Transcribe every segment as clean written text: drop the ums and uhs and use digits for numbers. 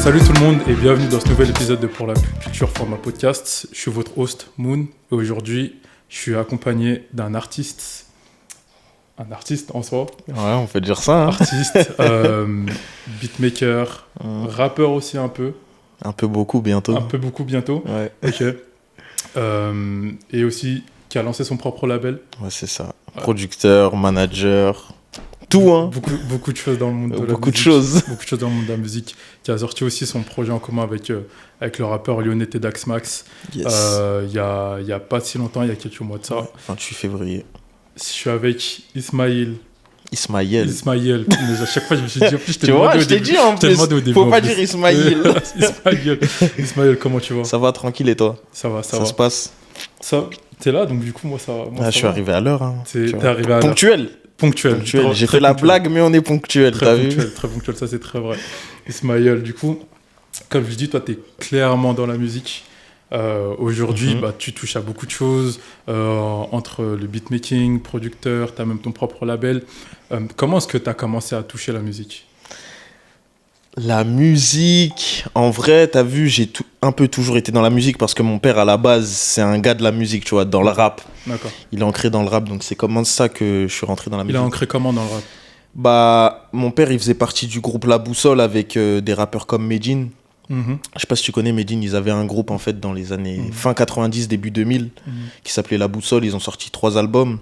Salut tout le monde et bienvenue dans ce nouvel épisode de Pour la culture format podcast. Je suis votre host Moon et aujourd'hui je suis accompagné d'un artiste. Un artiste en soi. Ouais, on peut dire ça. Hein. Artiste, beatmaker, rappeur aussi un peu. Un peu beaucoup bientôt. Un peu beaucoup bientôt. Ouais. Ok. Et aussi qui a lancé son propre label. Ouais, c'est ça. Producteur, manager, tout hein. Beaucoup de choses dans le monde de la musique. Beaucoup de choses dans le monde de la musique. Qui a sorti aussi son projet en commun avec le rappeur lyonnais Dax Max. Yes. Il y a pas si longtemps, il y a quelques mois de ça. Ouais, 28 février. Je suis avec Ismaël. Ismaël. Mais à chaque fois, je me suis dit, en plus, Tu vois, je t'ai dit en plus. Faut pas dire Ismaël. Ismaël, comment tu vas? Ça va tranquille et toi? Ça va. Ça se passe? Ça, t'es là, donc du coup, moi, ça je suis arrivé à l'heure. Hein, t'es arrivé à l'heure. Ponctuel. J'ai fait la blague, mais on est ponctuel, t'as vu? Très ponctuel, ça c'est très vrai. Ismaël, du coup, comme je dis, toi, t'es clairement dans la musique. Aujourd'hui, tu touches à beaucoup de choses, entre le beatmaking, producteur, tu as même ton propre label. Comment est-ce que tu as commencé à toucher la musique? La musique, en vrai, t'as vu, j'ai un peu toujours été dans la musique parce que mon père, à la base, c'est un gars de la musique, tu vois, dans le rap. D'accord. Il est ancré dans le rap, donc c'est comme ça que je suis rentré dans la musique. Il est ancré comment dans le rap? Bah, mon père, il faisait partie du groupe La Boussole avec des rappeurs comme Medine. Je sais pas si tu connais Medine, ils avaient un groupe en fait dans les années fin 90, début 2000 qui s'appelait La Boussole, ils ont sorti 3 albums.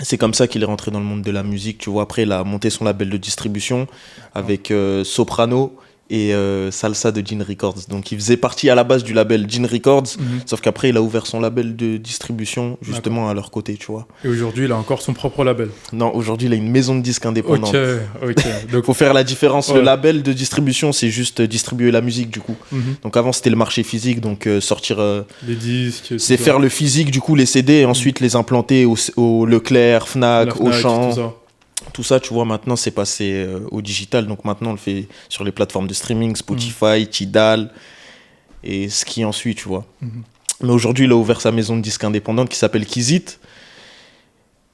C'est comme ça qu'il est rentré dans le monde de la musique, tu vois. Après, il a monté son label de distribution avec Soprano et Salsa de Gin Records. Donc, il faisait partie à la base du label Gin Records, sauf qu'après, il a ouvert son label de distribution justement à leur côté, tu vois. Et aujourd'hui, il a encore son propre label? Non, aujourd'hui, il a une maison de disques indépendante. Ok. Donc, faut faire la différence. Ouais. Le label de distribution, c'est juste distribuer la musique, du coup. Donc, avant, c'était le marché physique, donc sortir... les disques... C'est faire le physique, du coup, les CD, et ensuite les implanter au Leclerc, Fnac, Auchan... Tout ça, tu vois, maintenant, c'est passé au digital. Donc maintenant, on le fait sur les plateformes de streaming, Spotify, Tidal et ce qui en suit, tu vois. Mais aujourd'hui, il a ouvert sa maison de disques indépendante qui s'appelle Kizit.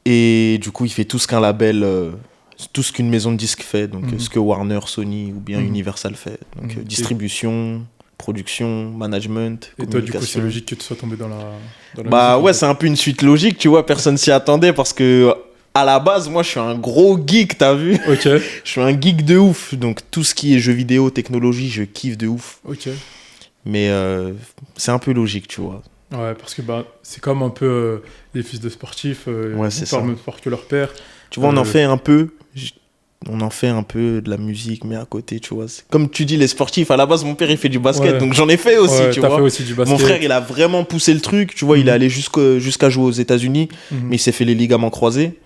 Et du coup, il fait tout ce qu'un label, tout ce qu'une maison de disques fait. Donc ce que Warner, Sony ou bien Universal fait. Donc distribution, production, management, et toi, du coup, c'est logique que tu sois tombé dans la bah musique, ouais, c'est un peu une suite logique, tu vois. Personne s'y attendait parce que... À la base, moi, je suis un gros geek, t'as vu? Ok. Je suis un geek de ouf. Donc, tout ce qui est jeux vidéo, technologie, je kiffe de ouf. Ok. Mais c'est un peu logique, tu vois. Ouais, parce que c'est comme un peu les fils de sportifs. Ouais, c'est ça. Ils même sport que leur père. Tu vois, on en fait un peu. On en fait un peu de la musique, mais à côté, tu vois. Comme tu dis, les sportifs, à la base, mon père, il fait du basket. Donc, j'en ai fait aussi, tu vois. Fait aussi du basket. Mon frère, il a vraiment poussé le truc. Tu vois, il est allé jusqu'à jouer aux États-Unis. Mais il s'est fait les ligaments croisés.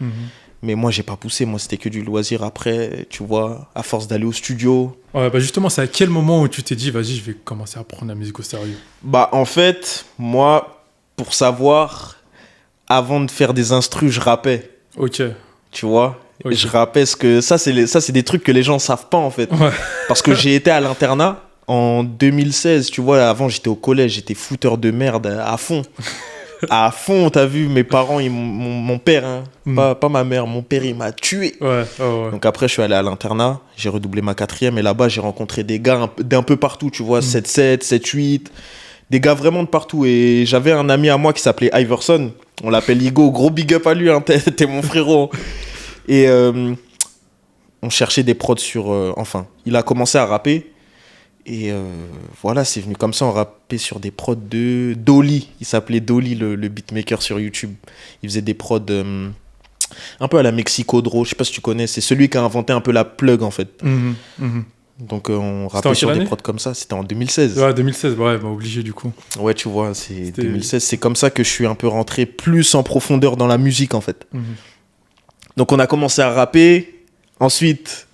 Mais moi, j'ai pas poussé. Moi, c'était que du loisir après, tu vois, à force d'aller au studio. Ouais, bah justement, c'est à quel moment où tu t'es dit, vas-y, je vais commencer à prendre la musique au sérieux? Bah, en fait, moi, pour savoir, avant de faire des instrus, je rappais. Ok. Tu vois? Okay. Je rappelle que ça, c'est des trucs que les gens savent pas, en fait. Ouais. Parce que j'ai été à l'internat en 2016, tu vois. Avant, j'étais au collège, j'étais fouteur de merde à fond. À fond, t'as vu, mes parents, mon père, hein, pas ma mère, mon père, il m'a tué. Ouais. Donc après, je suis allé à l'internat, j'ai redoublé ma 4e, et là-bas, j'ai rencontré des gars d'un peu partout, tu vois, 7-7, 7-8, des gars vraiment de partout. Et j'avais un ami à moi qui s'appelait Iverson, on l'appelle Igo, gros big up à lui, hein, t'es mon frérot. Et on cherchait des prods sur... enfin, il a commencé à rapper. Et voilà, c'est venu comme ça, on rappait sur des prods de Dolly. Il s'appelait Dolly, le beatmaker sur YouTube. Il faisait des prods un peu à la Mexico Draw, je sais pas si tu connais. C'est celui qui a inventé un peu la plug, en fait. Donc on rappait sur des prods comme ça. C'était en 2016. Ouais, 2016, ouais, obligé du coup. Ouais, tu vois, c'était 2016. C'est comme ça que je suis un peu rentré plus en profondeur dans la musique, en fait. Donc on a commencé à rapper. Ensuite,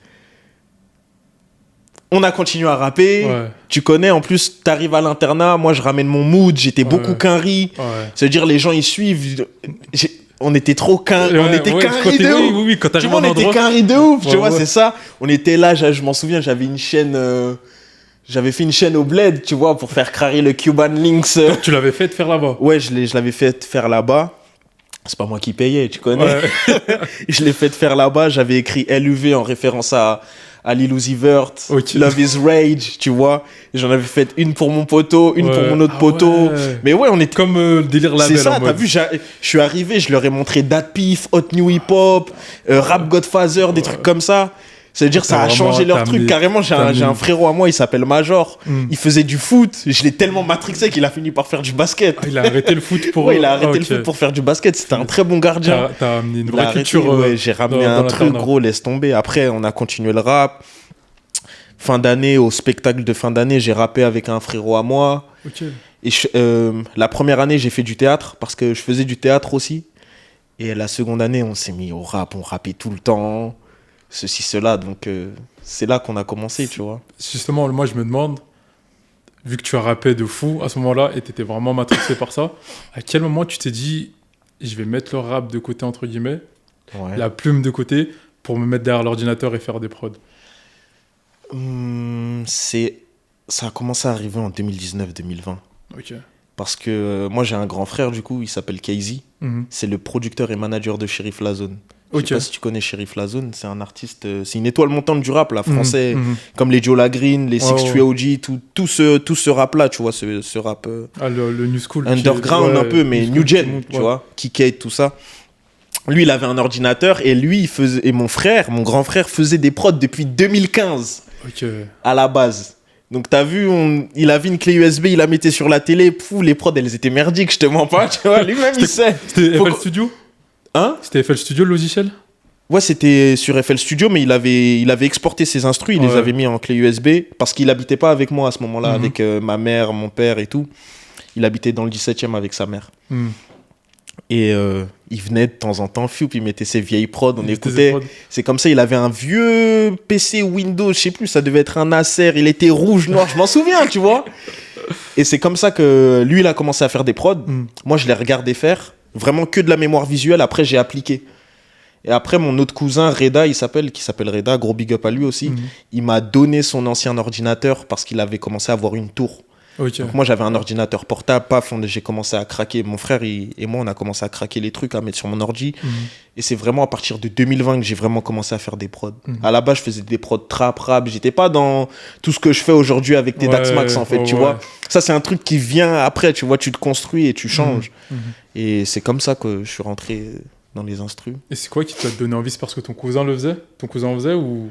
on a continué à rapper. Ouais. Tu connais, en plus, t'arrives à l'internat. Moi, je ramène mon mood. J'étais beaucoup quinri. Ouais. C'est-à-dire, les gens, ils suivent. On était trop quinri. On était quinri de ouf. Oui, quand t'arrives en endroit. On était quinri de ouf. Tu vois, c'est ça. On était là, je m'en souviens, j'avais une chaîne... J'avais fait une chaîne au Bled, tu vois, pour faire crari le Cuban Links. Tu l'avais fait faire là-bas? Ouais, je l'avais fait faire là-bas. C'est pas moi qui payais, tu connais. Ouais. Je l'ai fait faire là-bas. J'avais écrit LUV en référence à Lil Uzi Vert, Okay. Love is Rage, tu vois. Et j'en avais fait une pour mon poteau, une Ouais. pour mon autre Ah poteau. ouais. Mais ouais, on était... Comme délire label C'est ça, en t'as mode. vu, je suis arrivé, je leur ai montré Dat Piff, Hot New Hip Hop, Rap Godfather, des trucs comme ça. C'est-à-dire, ça a T'as changé vraiment- leur t'as truc. amené- Carrément, j'ai t'as un amené- frérot à moi, il s'appelle Major. Mm. Il faisait du foot. Je l'ai tellement matrixé qu'il a fini par faire du basket. Ah, il a arrêté le foot pour. Ouais, il a arrêté Ah, le foot pour faire du basket. C'était un très bon gardien. T'as amené une Il a vraie arrêté, culture. ouais, j'ai ramené dans un truc, l'internat. gros, laisse tomber. Après, on a continué le rap. Fin d'année, au spectacle de fin d'année, j'ai rappé avec un frérot à moi. Ok. Et la première année, j'ai fait du théâtre parce que je faisais du théâtre aussi. Et la seconde année, on s'est mis au rap, on rappait tout le temps, ceci, cela. Donc, c'est là qu'on a commencé, tu vois. Justement, moi, je me demande, vu que tu as rappé de fou à ce moment-là et tu étais vraiment matrixé par ça, à quel moment tu t'es dit, je vais mettre le rap de côté, entre guillemets, Ouais. la plume de côté, pour me mettre derrière l'ordinateur et faire des prods? Ça a commencé à arriver en 2019-2020. Ok. Parce que moi, j'ai un grand frère, du coup, il s'appelle Kayzy. Mhm. C'est le producteur et manager de Sheriff Lazone. Je Ok. sais pas si tu connais Sheriff Lazone, c'est un artiste, c'est une étoile montante du rap, là, français, Mhm. comme les Joe Green, les Ouais, 6 OG, tout ce rap-là, tu vois, ce rap Ah, le New School. underground ouais, un peu, mais New New School, Gen, tout le monde, tu ouais. vois, Kikate, tout ça. Lui, il avait un ordinateur et lui, et mon frère, mon grand frère, faisait des prods depuis 2015 Ok. à la base. Donc t'as vu, il avait une clé USB, il la mettait sur la télé, les prods, elles étaient merdiques, je te mens pas, tu vois, lui-même il sait. C'était Faut FL qu'on- Studio? Hein? C'était FL Studio, le logiciel? Ouais, c'était sur FL Studio, mais il avait exporté ses instrus, il les Ouais. avait mis en clé USB, parce qu'il habitait pas avec moi à ce moment-là, Mhm. avec ma mère, mon père et tout. Il habitait dans le 17e avec sa mère. Hmm. Et il venait de temps en temps, puis il mettait ses vieilles prods, on Il était écoutait. ses prods. C'est comme ça, il avait un vieux PC Windows, je sais plus, ça devait être un Acer, il était rouge, noir, je m'en souviens, tu vois. Et c'est comme ça que lui, il a commencé à faire des prods. Hmm. Moi, je l'ai regardé faire, vraiment que de la mémoire visuelle, après j'ai appliqué. Et après, mon autre cousin, Reda, qui s'appelle Reda, gros big up à lui aussi, Mhm. il m'a donné son ancien ordinateur parce qu'il avait commencé à avoir une tour. Ok. Donc moi j'avais un ordinateur portable, paf, j'ai commencé à craquer, mon frère et moi on a commencé à craquer les trucs, à mettre sur mon ordi. Mhm. Et c'est vraiment à partir de 2020 que j'ai vraiment commencé à faire des prods. Mhm. À la base je faisais des prods trap, rap, j'étais pas dans tout ce que je fais aujourd'hui avec tes Ouais, Dax Max en fait, tu ouais. vois. Ça c'est un truc qui vient après, tu vois, tu te construis et tu changes. Mhm. Et c'est comme ça que je suis rentré dans les instrus. Et c'est quoi qui t'a donné envie? C'est parce que ton cousin le faisait? Ton cousin en faisait ou...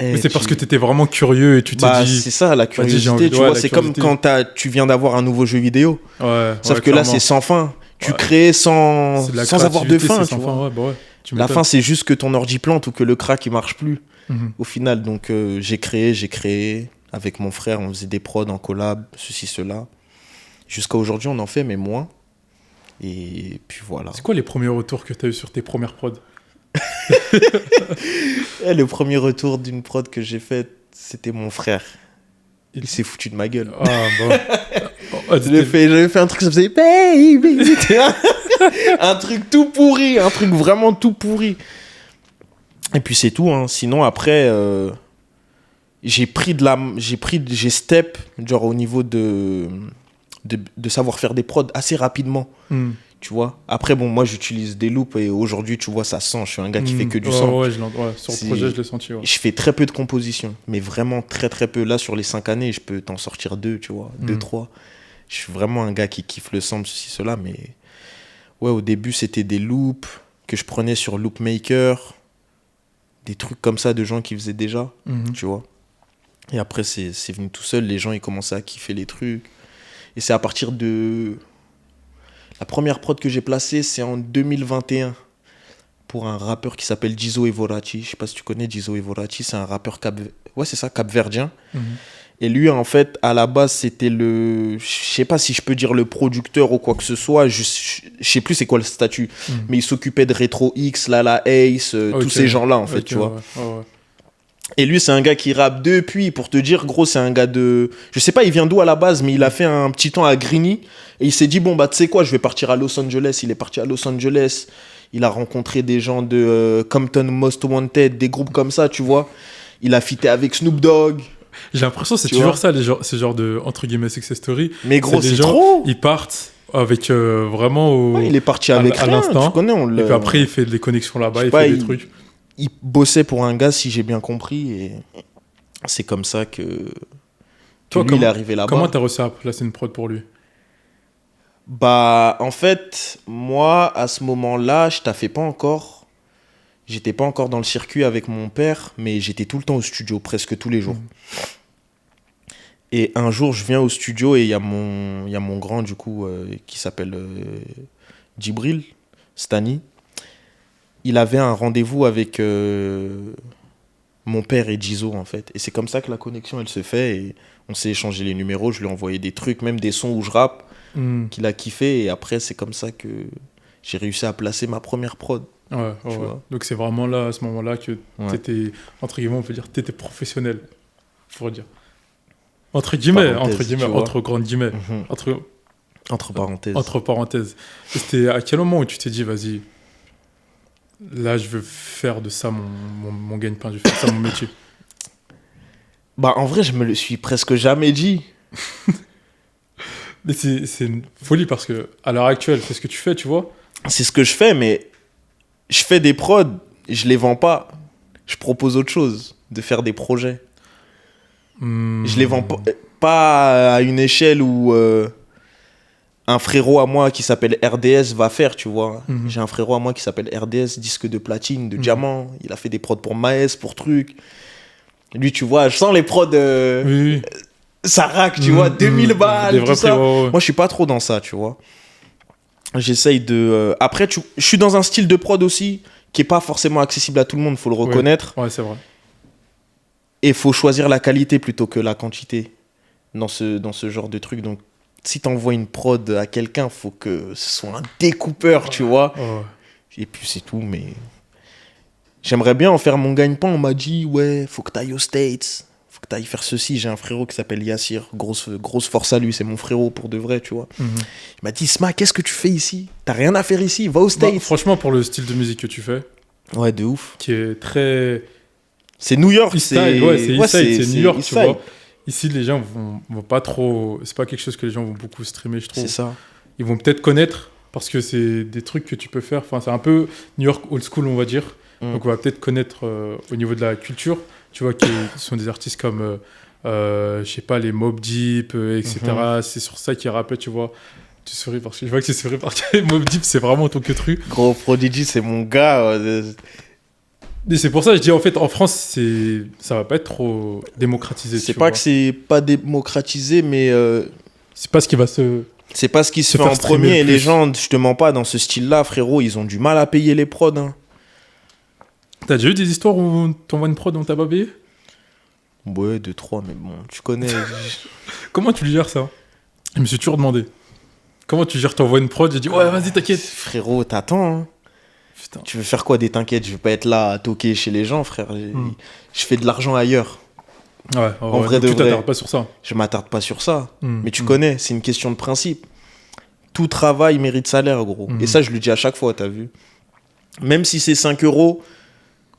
Mais c'est parce que t'étais vraiment curieux et tu t'es dit... c'est ça la j'ai curiosité, envie de- tu ouais, vois, la c'est comme curiosité. quand tu viens d'avoir un nouveau jeu vidéo. Ouais, Sauf ouais, que là, clairement. c'est sans fin. Tu Ouais. crées sans, C'est de la sans avoir de créativité, fin. c'est Tu sans vois. fin, ouais, bah ouais. Tu La m'étonnes. fin, c'est juste que ton ordi plante ou que le crack, il marche plus Mhm. au final. Donc, j'ai créé. Avec mon frère, on faisait des prods en collab, ceci, cela. Jusqu'à aujourd'hui, on en fait, mais moins. Et puis voilà. C'est quoi les premiers retours que t'as eu sur tes premières prods? Et le premier retour d'une prod que j'ai faite, c'était mon frère. Il- Il s'est foutu de ma gueule. Ah, bah... Ah, J'avais fait un truc, ça faisait baby. C'était un truc tout pourri, un truc vraiment tout pourri. Et puis c'est tout, hein. Sinon après, j'ai step, genre au niveau de savoir faire des prods assez rapidement, Hmm. tu vois. Après bon, moi j'utilise des loops et aujourd'hui tu vois ça sent. Je suis un gars qui fait que du ouais, son. Ouais, ouais, sur le C'est- projet, je l'ai senti. Ouais. Je fais très peu de compositions, mais vraiment très très peu. Là, sur les 5 années, je peux t'en sortir 2, tu vois, 2, 3. Je suis vraiment un gars qui kiffe le sample, ceci, cela, mais ouais, au début, c'était des loops que je prenais sur Loopmaker, des trucs comme ça de gens qui faisaient déjà, Mhm. tu vois. Et après, c'est venu tout seul, les gens, ils commençaient à kiffer les trucs. Et c'est à partir de... La première prod que j'ai placée, c'est en 2021. Pour un rappeur qui s'appelle Dizo Evorati. Je sais pas si tu connais Dizo Evorati, c'est un rappeur capverdien. Mhm. Et lui, en fait, à la base, c'était le... Je sais pas si je peux dire le producteur ou quoi que ce soit, je sais plus c'est quoi le statut, Mhm. mais il s'occupait de Retro X, Lala Ace, Ok. tous ces gens-là, en fait, Ok, tu vois. ouais, ouais. Et lui, c'est un gars qui rappe depuis, pour te dire, gros, c'est un gars de... Je sais pas, il vient d'où à la base, mais il a fait un petit temps à Greeny, et il s'est dit, bon, bah, tu sais quoi, je vais partir à Los Angeles. Il est parti à Los Angeles, il a rencontré des gens de Compton Most Wanted, des groupes comme ça, tu vois. Il a fité avec Snoop Dogg. J'ai l'impression que c'est Tu toujours vois. ça, ce genre de, entre guillemets, success story. Mais gros, des c'est gens, trop. Ils partent, avec vraiment Ouais, il est parti avec à rien, l'instinct. tu connais. Et puis après, il fait des connexions là-bas, il pas, fait des trucs. Il bossait pour un gars, si j'ai bien compris, et c'est comme ça que Toi, lui, il est arrivé là-bas. Comment t'as réussi à placer une prod pour lui? Bah, en fait, moi, à ce moment-là, je taffais pas encore. J'étais pas encore dans le circuit avec mon père, mais j'étais tout le temps au studio, presque tous les jours. Et un jour, je viens au studio et il y a mon grand, du coup, qui s'appelle Djibril, Stani. Il avait un rendez-vous avec mon père et Jizo, en fait. Et c'est comme ça que la connexion, elle se fait. Et on s'est échangé les numéros, je lui ai envoyé des trucs, même des sons où je rappe, qu'il a kiffé. Et après, c'est comme ça que j'ai réussi à placer ma première prod. Ouais. Donc c'est vraiment là, à ce moment-là, que t'étais, entre guillemets, on peut dire, t'étais professionnel, faut dire. Entre guillemets, entre grandes guillemets. Entre parenthèses. Entre parenthèses. Et c'était à quel moment où tu t'es dit, vas-y, là, je veux faire de ça mon gagne-pain, je veux faire ça mon métier? Bah, en vrai, je me le suis presque jamais dit. Mais c'est une folie parce que, à l'heure actuelle, c'est ce que tu fais, tu vois. C'est ce que je fais, mais je fais des prods, je les vends pas. Je propose autre chose, de faire des projets. Je les vends pas à une échelle où un frérot à moi qui s'appelle RDS va faire, tu vois. J'ai un frérot à moi qui s'appelle RDS, disque de platine, de diamant. Il a fait des prods pour Maes, pour trucs. Lui, tu vois, je sens les prods... Oui. Ça rack, tu vois, 2000 balles, tout ça. Ouais. Moi, je suis pas trop dans ça, tu vois. J'essaye de... Après, je suis dans un style de prod aussi qui est pas forcément accessible à tout le monde, faut le reconnaître. Ouais, c'est vrai. Et il faut choisir la qualité plutôt que la quantité dans ce genre de truc. Donc, si t'envoies une prod à quelqu'un, faut que ce soit un découpeur, tu vois. Et puis, c'est tout, mais... J'aimerais bien en faire mon gagne-pain. On m'a dit, ouais, faut que t'ailles aux States. Faut que t'ailles faire ceci. J'ai un frérot qui s'appelle Yassir. Grosse force à lui. C'est mon frérot pour de vrai, tu vois. Il m'a dit, Isma, qu'est-ce que tu fais ici? T'as rien à faire ici. Va aux States. Bah, franchement, pour le style de musique que tu fais. Ouais, de ouf. Qui est très... C'est New York. C'est New York, tu vois. Ici, les gens vont pas trop... C'est pas quelque chose que les gens vont beaucoup streamer, je trouve. C'est ça. Ils vont peut-être connaître, parce que c'est des trucs que tu peux faire. Enfin, c'est un peu New York old school, on va dire. Donc, on va peut-être connaître au niveau de la culture, tu vois, qui sont des artistes comme, je sais pas, les Mobb Deep, etc. C'est sur ça qu'ils rappellent, tu vois. Tu souris parce que je vois que tu souris parce que Mobb Deep, c'est vraiment ton que truc. Gros Prodigy, c'est mon gars. Et c'est pour ça que je dis, en fait, en France, ça va pas être trop démocratisé. C'est pas que c'est pas démocratisé, mais... C'est pas ce qui va se... C'est pas ce qui se fait en premier. Et les gens, je te mens pas, dans ce style-là, frérot, ils ont du mal à payer les prods. Hein. T'as déjà eu des histoires où t'envoies une prod dont t'as pas payé? Ouais, 2-3, mais bon, tu connais. Comment tu gères ça? Je me suis toujours demandé. Comment tu gères, t'envoies une prod, j'ai dit, ouais, vas-y, t'inquiète. Frérot, t'attends, hein. Putain. Tu veux faire quoi des t'inquiètes? Je vais pas être là à toquer chez les gens, frère. Je fais de l'argent ailleurs. Ouais, en vrai de tu vrai. t'attardes pas sur ça. Je m'attarde pas sur ça. Mais tu connais, c'est une question de principe. Tout travail mérite salaire, gros. Et ça, je le dis à chaque fois, t'as vu. Même si c'est 5 euros,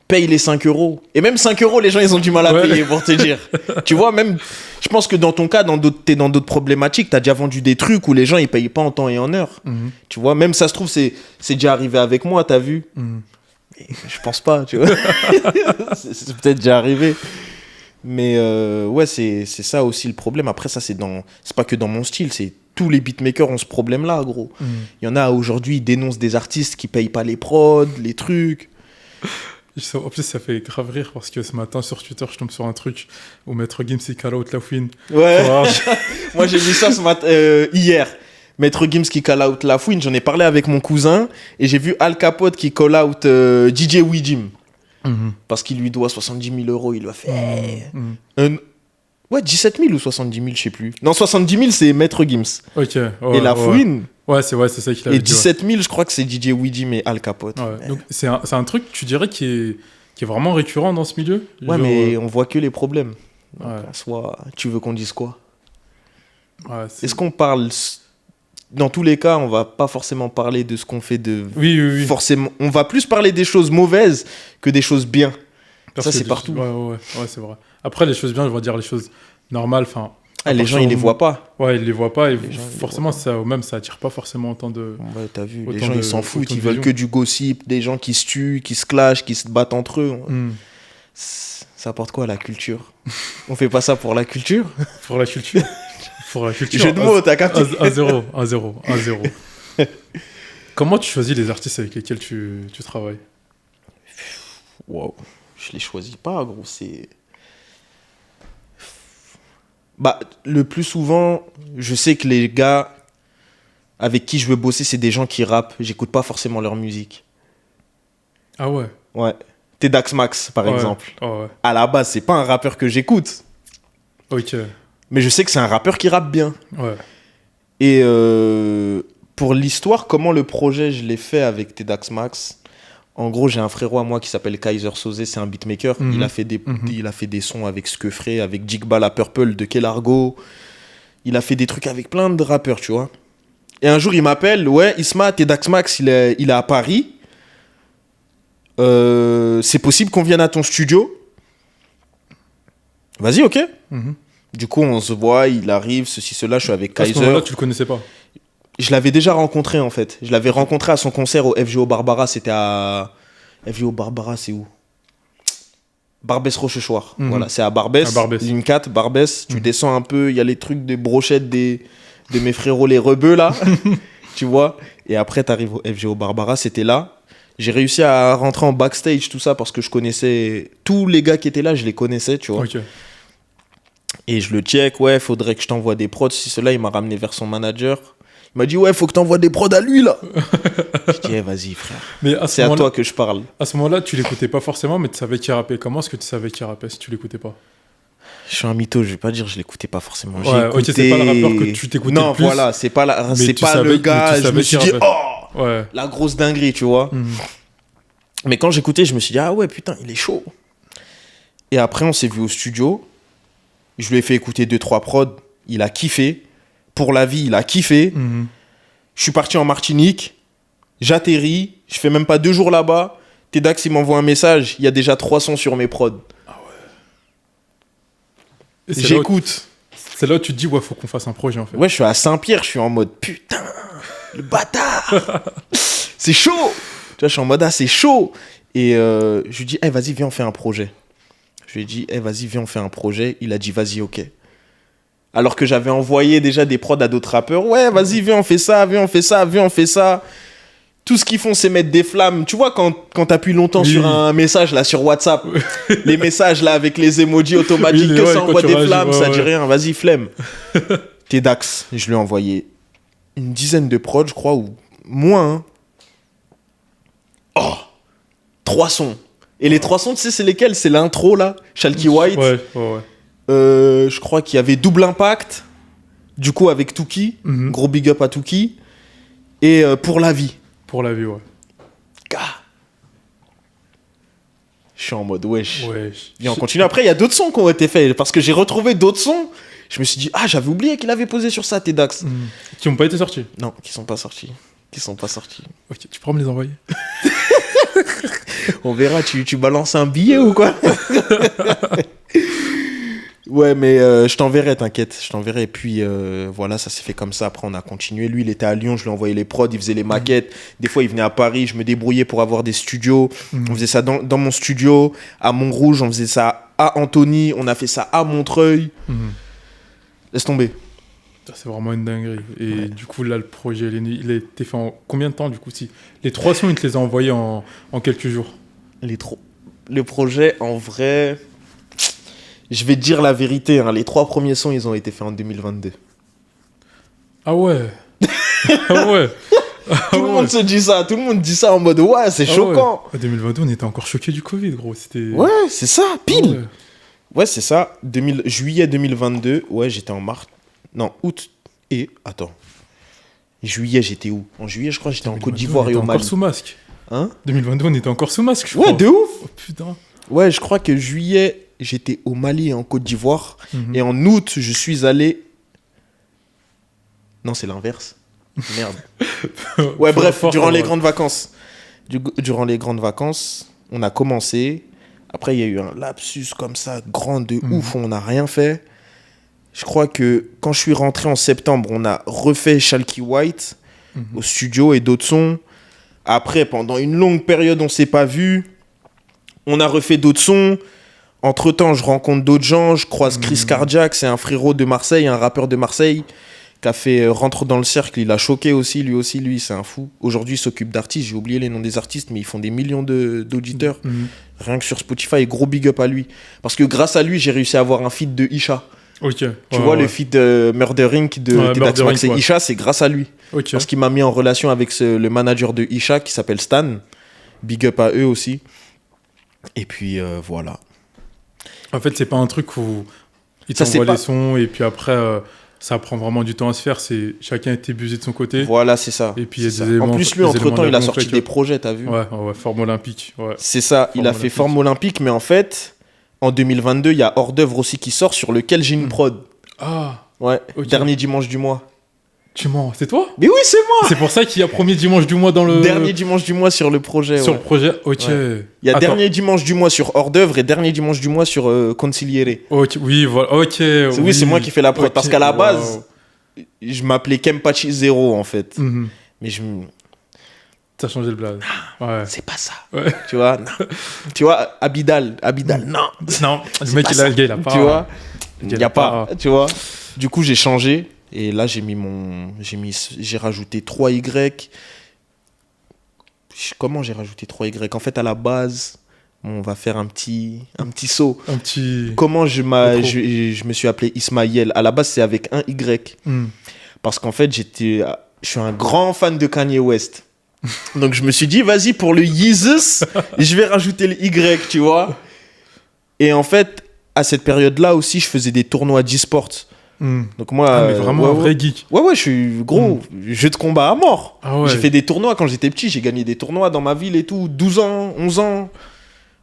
paye les 5 euros. Et même 5 euros, les gens, ils ont du mal à payer, pour te dire. Tu vois, même, je pense que dans ton cas, t'es dans d'autres problématiques. T'as déjà vendu des trucs où les gens, ils payent pas en temps et en heure. Tu vois, même ça se trouve, c'est déjà arrivé avec moi, t'as vu. Mais je pense pas, tu vois. c'est peut-être déjà arrivé. Mais ouais, c'est ça aussi le problème. Après, ça, c'est pas que dans mon style, c'est tous les beatmakers ont ce problème-là, gros. Il y en a aujourd'hui, ils dénoncent des artistes qui payent pas les prods, les trucs. En plus, ça fait grave rire parce que ce matin sur Twitter, je tombe sur un truc où Maître Gims il call out Lafouine. Ouais. Moi, j'ai vu ça hier. Maître Gims qui call out Lafouine. J'en ai parlé avec mon cousin et j'ai vu Al Capote qui call out DJ Weejim. Parce qu'il lui doit 70 000 euros. Il lui a fait. Ouais, 17 000 ou 70 000, je sais plus. Non, 70 000, c'est Maître Gims. Ok. Et Lafouine. Ouais, c'est ça qu'il a dit. Et 17 000, je crois que c'est DJ Weejim et Al Capote. Ouais. Donc, c'est un truc, tu dirais, qui est vraiment récurrent dans ce milieu. Ouais, genre, mais on voit que les problèmes. Donc, ouais. Soit tu veux qu'on dise quoi? Ouais, Est-ce qu'on parle... Dans tous les cas, on va pas forcément parler de ce qu'on fait de... Oui. Forcément, on va plus parler des choses mauvaises que des choses bien. Ça, c'est partout. Ouais, c'est vrai. Après, les choses bien, je vais dire les choses normales. Enfin, Ah, les gens, ils les voient pas. Ouais, ils les voient pas. Et gens, forcément, ça attire pas forcément autant de. Ouais, t'as vu, les autant gens, de- ils s'en foutent. autant Ils de veulent vision. que du gossip, des gens qui se tuent, qui se clashent, qui se battent entre eux. Ça apporte quoi à la culture? On fait pas ça pour la culture? Pour la culture. Pour la culture. Jeu de mots, t'as capté? 1-0. 1-0. 1-0. Comment tu choisis les artistes avec lesquels tu travailles? Wow, je les choisis pas, gros. C'est. Bah, le plus souvent, je sais que les gars avec qui je veux bosser, c'est des gens qui rappent. J'écoute pas forcément leur musique. Ah ouais. Ouais. Dax Max, par Ouais. exemple. Ah ouais. À la base, c'est pas un rappeur que j'écoute. Ok. Mais je sais que c'est un rappeur qui rappe bien. Ouais. Et pour l'histoire, comment le projet, je l'ai fait avec Dax Max. En gros, j'ai un frérot à moi qui s'appelle Kaiser Sosé, c'est un beatmaker. Mhm. Il a fait des sons avec Skeufré, avec Jigba la Purple de Kelargo. Il a fait des trucs avec plein de rappeurs, tu vois. Et un jour, il m'appelle, ouais, Isma, Dax Max, il est à Paris. C'est possible qu'on vienne à ton studio? Vas-y, ok. Mhm. Du coup, on se voit, il arrive, ceci, cela, je suis avec À ce Kaiser. moment-là, tu le connaissais pas. Je l'avais déjà rencontré, en fait. Je l'avais rencontré à son concert au FGO Barbara. C'était à... FGO Barbara, c'est où? Barbès-Rochechouart. Mhm. Voilà, c'est à Barbès. À Barbès. Ligne 4, Barbès. Tu Mhm. descends un peu, il y a les trucs des brochettes de mes frérots, les rebeux, là. Tu vois? Et après, t'arrives au FGO Barbara, c'était là. J'ai réussi à rentrer en backstage, tout ça, parce que je connaissais... Tous les gars qui étaient là, je les connaissais, tu vois. Ok. Et je le check, ouais, faudrait que je t'envoie des prods. Si cela, il m'a ramené vers son manager. Il m'a dit, ouais, faut que t'envoies des prods à lui, là. Je dis, eh, vas-y, frère. Mais à ce C'est à moment-là, toi que je parle. à ce moment-là, tu l'écoutais pas forcément, mais tu savais qui rappait. Comment est-ce que tu savais qui rappait si tu l'écoutais pas? Je suis un mytho, je vais pas dire je l'écoutais pas forcément. J'ai Ouais, ok, écouté... c'est pas le rappeur que tu t'écoutais Non, le plus. voilà, c'est pas, Mais c'est tu pas savais- le mais gars, tu je savais me suis qui dit, rappait. oh, Ouais. la grosse dinguerie, tu vois. Mhm. Mais quand j'écoutais, je me suis dit, ah ouais, putain, il est chaud. Et après, on s'est vu au studio. Je lui ai fait écouter 2-3 prods. Il a kiffé. Pour la vie, il a kiffé. Mhm. Je suis parti en Martinique. J'atterris. Je fais même pas 2 jours là-bas. Dax, il m'envoie un message. Il y a déjà 3 sons sur mes prods. Et c'est là où- J'écoute. c'est là où tu te dis, ouais, faut qu'on fasse un projet en fait. Ouais, je suis à Saint-Pierre. Je suis en mode, putain, le bâtard. C'est chaud. Tu vois, je suis en mode, ah, c'est chaud. Et je lui dis, hey, vas-y, viens, on fait un projet. Je lui ai dit, hey, vas-y, viens, on fait un projet. Il a dit, vas-y, ok. Alors que j'avais envoyé déjà des prods à d'autres rappeurs. Ouais, vas-y, viens, on fait ça, viens, on fait ça, viens, on fait ça. Tout ce qu'ils font, c'est mettre des flammes. Tu vois, quand t'appuies longtemps Oui. sur un message, là, sur WhatsApp, les messages, là, avec les emojis automatiques, Oui, que ouais, ça quand envoie tu des réagis, flammes, ouais, ça ouais. dit rien. Vas-y, flemme. Dax, je lui ai envoyé une dizaine de prods, je crois, ou moins. Hein. Oh 3 sons. Et les 3 sons, tu sais, c'est lesquels? C'est l'intro, là, Shalky White. Ouais, ouais, ouais. Je crois qu'il y avait Double Impact, du coup, avec Tuki. Mhm. Gros big up à Tuki. Et Pour la vie. Pour la vie, ouais. Gars. Je suis en mode, wesh. Ouais. Et on continue. Après, il y a d'autres sons qui ont été faits. Parce que j'ai retrouvé d'autres sons. Je me suis dit, ah, j'avais oublié qu'il avait posé sur ça, Dax. Mhm. Qui n'ont pas été sortis. Non, qui sont pas sortis. Qui sont pas sortis. Ok, tu pourras me les envoyer. On verra, tu balances un billet ou quoi? Ouais, mais je t'enverrai, t'inquiète. Je t'enverrai. Et puis, voilà, ça s'est fait comme ça. Après, on a continué. Lui, il était à Lyon. Je lui envoyais les prods. Il faisait les maquettes. Des fois, il venait à Paris. Je me débrouillais pour avoir des studios. On faisait ça dans mon studio. À Montrouge, on faisait ça à Antony. On a fait ça à Montreuil. Mhm. Laisse tomber. Ça, c'est vraiment une dinguerie. Et du coup, là, le projet, il a été fait en combien de temps, du coup si les 3 sons, il te les a envoyés en quelques jours. Le projet, en vrai, je vais te dire la vérité. Hein, les 3 premiers sons, ils ont été faits en 2022. Ah ouais. Ah ouais. Tout le monde se dit ça. Tout le monde dit ça en mode, ouais, c'est choquant. En 2022, on était encore choqués du Covid, gros. C'était... Ouais, c'est ça, pile. Ah ouais. Ouais, c'est ça. Juillet 2022, ouais, j'étais en mars. Non, août. Et, attends. Juillet, j'étais où? En juillet, je crois, j'étais en 2022, Côte d'Ivoire on et était au encore Mali. sous masque. Hein? 2022, on était encore sous masque, je Ouais, crois. de ouf. Oh putain. Ouais, je crois que juillet, j'étais au Mali et en Côte d'Ivoire. Mhm. Et en août, je suis allé... Non, c'est l'inverse. Merde. Ouais, bref, Fort, durant les ouais. grandes vacances. Durant les grandes vacances, on a commencé. Après, il y a eu un lapsus comme ça, grand de ouf, où on n'a rien fait. Je crois que quand je suis rentré en septembre, on a refait Shalky White au studio et d'autres sons. Après, pendant une longue période, on s'est pas vu. On a refait d'autres sons. Entre-temps, je rencontre d'autres gens. Je croise Chris Cardiac, c'est un frérot de Marseille, un rappeur de Marseille, qui a fait Rentre dans le cercle. Il a choqué aussi, lui, c'est un fou. Aujourd'hui, il s'occupe d'artistes. J'ai oublié les noms des artistes, mais ils font des millions d'auditeurs. Rien que sur Spotify, et gros big up à lui. Parce que grâce à lui, j'ai réussi à avoir un feat de Isha. Ok. Tu vois, le feat de Murder Inc. de Tedax Max et Isha, c'est grâce à lui. Ok. Parce qu'il m'a mis en relation avec le manager de Isha qui s'appelle Stan. Big up à eux aussi. Et puis voilà. En fait, c'est pas un truc où ils t'envoient les sons et puis après, ça prend vraiment du temps à se faire. C'est chacun est busy de son côté. Voilà, c'est ça. Et puis il y a des éléments. En plus, lui, entre-temps, il a sorti des projets, t'as vu? Ouais, Forme Olympique. Ouais. C'est ça, il a fait Forme Olympique, mais en fait, en 2022, il y a Hors d'œuvre aussi qui sort sur lequel j'ai une prod. Ah. Ouais, dernier dimanche du mois. Tu mens, c'est toi? Mais oui, c'est moi. C'est pour ça qu'il y a premier dimanche du mois dans le... Dernier dimanche du mois sur le projet. Sur le projet, ok. Ouais. Il y a dernier dimanche du mois sur Hors d'œuvre et dernier dimanche du mois sur Conciliere. Ok, oui, voilà, ok. Oui, c'est moi qui fais la prod. Parce qu'à la base, je m'appelais Kempachi Zero, en fait. Mais T'as changé le blaze. Ouais. C'est pas ça. Ouais. Tu vois, non. Tu vois, Abidal, non. Non, le mec, il a pas. Tu vois, il n'y a pas. Tu vois. Du coup, j'ai changé. Et là, j'ai rajouté 3Y. Comment j'ai rajouté 3Y? En fait, à la base, on va faire un petit saut. Comment je me suis appelé Ismaël? À la base, c'est avec un Y. Parce qu'en fait, je suis un grand fan de Kanye West. Donc, je me suis dit, vas-y, pour le Yeezus, je vais rajouter le Y, tu vois. Et en fait, à cette période-là aussi, je faisais des tournois d'e-sport. Donc moi, mais vraiment un vrai geek. Ouais, je suis gros. Jeu de combat à mort. Ah ouais. J'ai fait des tournois quand j'étais petit. J'ai gagné des tournois dans ma ville et tout. 12 ans, 11 ans,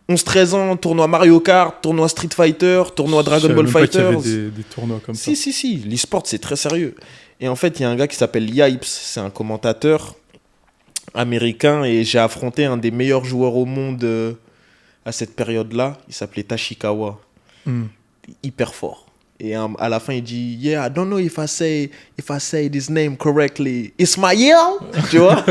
11, 13 ans. Tournoi Mario Kart, tournoi Street Fighter, tournoi Dragon Ball Fighter. Il y avait des tournois comme ça. Si. L'e-sport, c'est très sérieux. Et en fait, il y a un gars qui s'appelle Yipes. C'est un commentateur américain. Et j'ai affronté un des meilleurs joueurs au monde à cette période-là. Il s'appelait Tashikawa. Hyper fort. Et à la fin, il dit, yeah, I don't know if I say this name correctly. Ismaël, tu vois?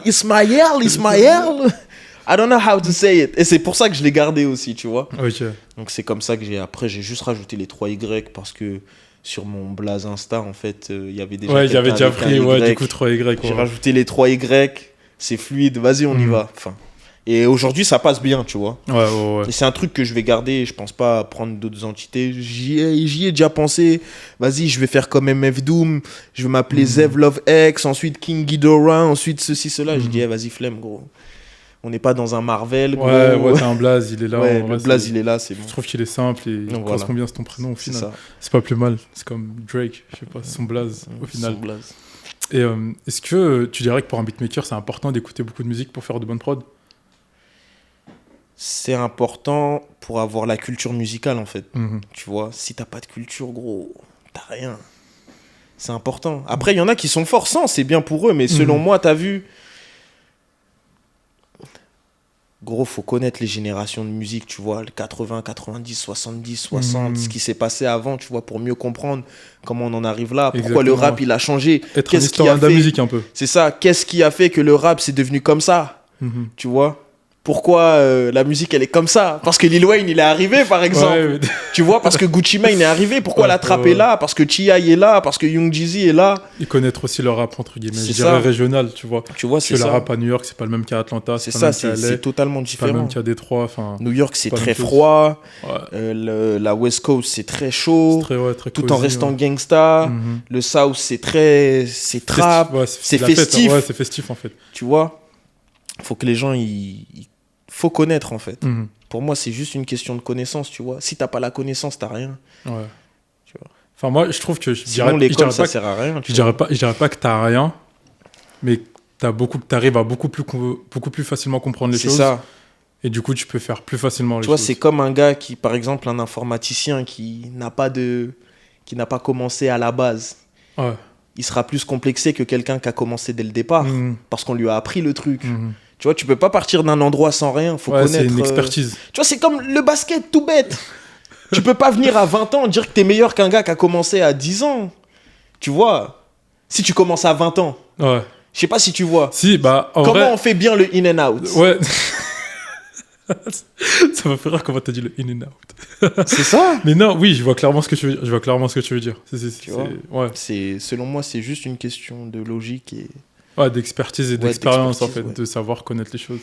Ismaël. I don't know how to say it. Et c'est pour ça que je l'ai gardé aussi, tu vois? Ok. Donc c'est comme ça que j'ai juste rajouté les 3 Y parce que sur mon blaze Insta, en fait, il y avait déjà. Ouais, j'avais déjà pris, du coup, 3 Y. J'ai rajouté les 3 Y. C'est fluide. Vas-y, on y va. Enfin. Et aujourd'hui, ça passe bien, tu vois. Ouais. Et c'est un truc que je vais garder. Je pense pas prendre d'autres entités. J'y ai déjà pensé. Vas-y, je vais faire comme MF Doom. Je vais m'appeler Zev Love X. Ensuite, King Ghidorah. Ensuite, ceci, cela. J'ai dit, vas-y, flemme, gros. On n'est pas dans un Marvel, gros. Ouais, t'as un blaze, il est là. Ouais, le blaze, il est là, c'est bon. Je trouve qu'il est simple et il correspond bien à ton prénom au final. C'est pas plus mal. C'est comme Drake, je sais pas, son blaze au final. Son blaze. Et est-ce que tu dirais que pour un beatmaker, c'est important d'écouter beaucoup de musique pour faire de bonnes prods? C'est important pour avoir la culture musicale, en fait. Tu vois, si t'as pas de culture, gros, t'as rien. C'est important. Après, il y en a qui sont forts sans, c'est bien pour eux, mais selon moi, t'as vu... Gros, faut connaître les générations de musique, tu vois, le 80, 90, 70, 60, ce qui s'est passé avant, tu vois, pour mieux comprendre comment on en arrive là, pourquoi le rap, il a changé. Être un historien de la musique, un peu. C'est ça, qu'est-ce qui a fait que le rap, c'est devenu comme ça, tu vois? Pourquoi la musique, elle est comme ça? Parce que Lil Wayne, il est arrivé, par exemple. Tu vois, parce que Gucci Mane est arrivé. Pourquoi la trappe est là? Parce que T.I. est là. Parce que Young Jeezy est là. Ils connaissent aussi le rap, entre guillemets. Je dirais régional, tu vois. Tu vois, c'est ça. Le rap à New York, c'est pas le même qu'à Atlanta. C'est ça, c'est totalement différent. C'est pas le même qu'à Détroit. New York, c'est très froid. La West Coast, c'est très chaud. Très tout en restant gangsta. Le South, c'est très... C'est trap. C'est festif. Ouais, c'est festif, en fait. Tu vois, faut que les gens, faut connaître, en fait. Pour moi, c'est juste une question de connaissance, tu vois. Si t'as pas la connaissance, t'as rien. Ouais. Tu vois. Enfin, moi, je trouve que Sinon, l'école, ça sert à rien. Je dirais pas que t'as rien, mais t'arrives à beaucoup plus facilement comprendre les choses. C'est ça. Et du coup, tu peux faire plus facilement les choses. Tu vois, c'est comme un gars qui, par exemple, un informaticien qui n'a pas commencé à la base. Ouais. Il sera plus complexé que quelqu'un qui a commencé dès le départ, parce qu'on lui a appris le truc. Tu vois, tu peux pas partir d'un endroit sans rien, faut connaître. C'est une expertise. Tu vois, c'est comme le basket, tout bête. Tu peux pas venir à 20 ans dire que t'es meilleur qu'un gars qui a commencé à 10 ans. Tu vois? Si tu commences à 20 ans. Ouais. Je sais pas si tu vois. Si, bah, en Comment vrai... on fait bien le in and out? Ouais. Ça m'a fait rire comment t'as dit le in and out. C'est ça? Mais non, oui, je vois clairement ce que tu veux, je vois clairement ce que tu veux dire. Tu vois? Ouais. Selon moi, c'est juste une question de logique et... Ouais, d'expertise et d'expérience, en fait, ouais. de savoir connaître les choses.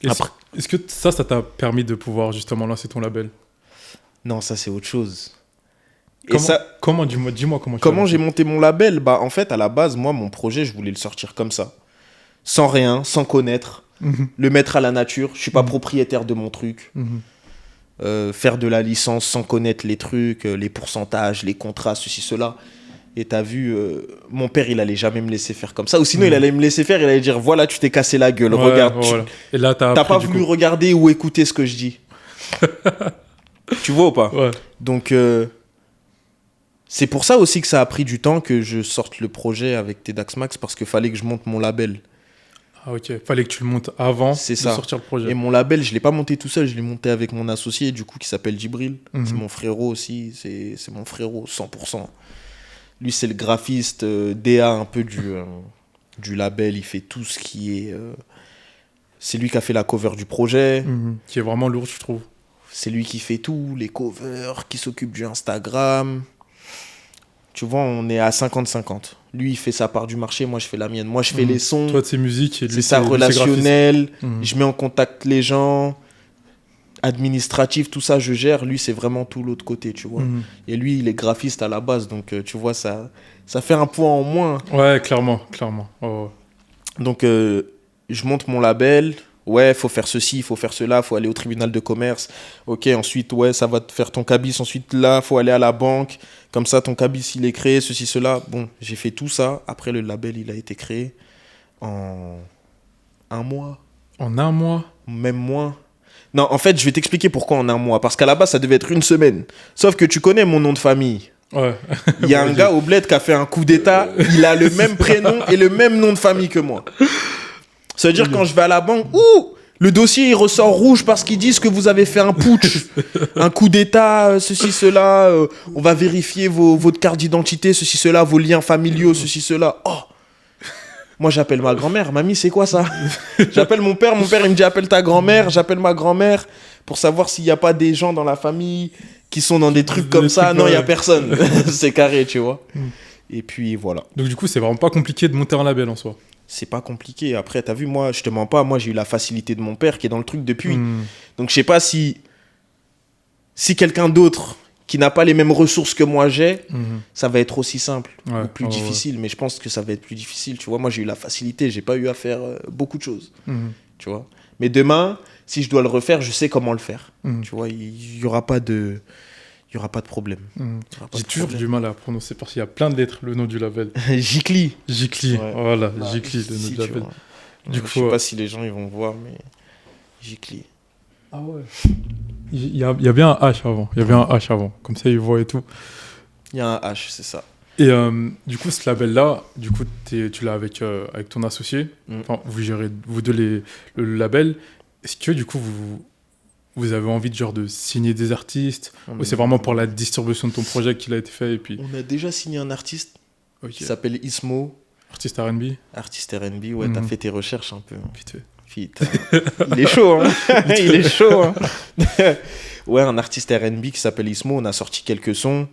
Après- Est-ce que ça t'a permis de pouvoir justement lancer ton label? Non, ça, c'est autre chose. Comment, dis-moi comment tu Comment l'as j'ai lancé. monté mon label? Bah, en fait, à la base, moi, mon projet, je voulais le sortir comme ça. Sans rien, sans connaître. Le mettre à la nature. Je suis pas propriétaire de mon truc. Faire de la licence sans connaître les trucs, les pourcentages, les contrats, ceci, cela. Et t'as vu, mon père, il allait jamais me laisser faire comme ça. Ou sinon, il allait me laisser faire, il allait dire, voilà, tu t'es cassé la gueule, Ouais, regarde. voilà. Et là, t'as T'as appris, pas du voulu coup. regarder ou écouter ce que je dis. Tu vois ou pas? Ouais. Donc, c'est pour ça aussi que ça a pris du temps que je sorte le projet avec TEDx Max, parce qu'il fallait que je monte mon label. Ah, ok. Fallait que tu le montes avant C'est de ça. sortir le projet. Et mon label, je l'ai pas monté tout seul, je l'ai monté avec mon associé, du coup, qui s'appelle Djibril. Mhm. C'est mon frérot aussi, c'est mon frérot, 100%. Lui, c'est le graphiste, DA un peu du label, il fait tout ce qui est... c'est lui qui a fait la cover du projet, Qui est vraiment lourd, je trouve. c'est lui qui fait tout, les covers, qui s'occupe du Instagram. Tu vois, on est à 50-50. Lui, il fait sa part du marché, moi, je fais la mienne. Moi, je fais les sons. Toi, c'est musique et lui, C'est ça, lui, relationnel. Mhm. Je mets en contact les gens. Administratif, tout ça, je gère. Lui, c'est vraiment tout l'autre côté, tu vois. Et lui, il est graphiste à la base. Donc, tu vois, ça fait un point en moins. Ouais, clairement. Oh, ouais. Donc, je monte mon label. Ouais, faut faire ceci, faut faire cela, faut aller au tribunal de commerce. Ok, ensuite, ouais, ça va te faire ton cabis. Ensuite, là, faut aller à la banque. Comme ça, ton cabis, il est créé, ceci, cela. Bon, j'ai fait tout ça. Après, le label, il a été créé en un mois, En un mois. même moins. Non, en fait, je vais t'expliquer pourquoi en un mois. Parce qu'à la base, ça devait être une semaine. Sauf que tu connais mon nom de famille. Ouais. Il y a un gars au bled qui a fait un coup d'état. Il a le même prénom et le même nom de famille que moi. Ça veut dire quand je vais à la banque, ouh, le dossier il ressort rouge parce qu'ils disent que vous avez fait un putsch, un coup d'état, ceci, cela. On va vérifier votre carte d'identité, ceci, cela, vos liens familiaux, ceci, cela. Oh, moi j'appelle ma grand-mère. Mamie, c'est quoi ça? J'appelle mon père il me dit appelle ta grand-mère. J'appelle ma grand-mère pour savoir s'il n'y a pas des gens dans la famille qui sont dans des trucs comme ça. Non, il n'y a personne. C'est carré, tu vois. Et puis voilà. Donc, du coup, c'est vraiment pas compliqué de monter un label en soi. C'est pas compliqué. Après, t'as vu, moi, je te mens pas. Moi, j'ai eu la facilité de mon père qui est dans le truc depuis. Donc, je sais pas si quelqu'un d'autre qui n'a pas les mêmes ressources que moi j'ai, ça va être aussi simple ou plus difficile. Mais je pense que ça va être plus difficile. Tu vois, moi, j'ai eu la facilité. J'ai pas eu à faire beaucoup de choses. Tu vois. Mais demain, si je dois le refaire, je sais comment le faire. Tu vois, il y aura pas de problème. J'ai toujours du mal à prononcer parce qu'il y a plein de lettres, le nom du label. Jikli. Jikli, Ouais. voilà, Bah, Jikli, le nom si, du tu label. vois. Du Je coup, sais pas si les gens ils vont voir, mais Jikli. Ah ouais. Il y a bien un H avant. Il y avait un H avant. Comme ça, ils voient et tout. Il y a un H, c'est ça. Et du coup, ce label-là, du coup, tu l'as avec ton associé. Enfin, vous gérez, vous deux, le label. Est-ce que, du coup, vous avez envie de signer des artistes ou c'est vraiment pour la distribution de ton projet qu'il a été fait et puis... On a déjà signé un artiste qui s'appelle Ismo. Artiste R&B. Artiste R&B, ouais, t'as fait tes recherches un peu. Putain. Putain. Il est chaud, hein. Il est chaud, hein. Ouais, un artiste R&B qui s'appelle Ismo. On a sorti quelques sons.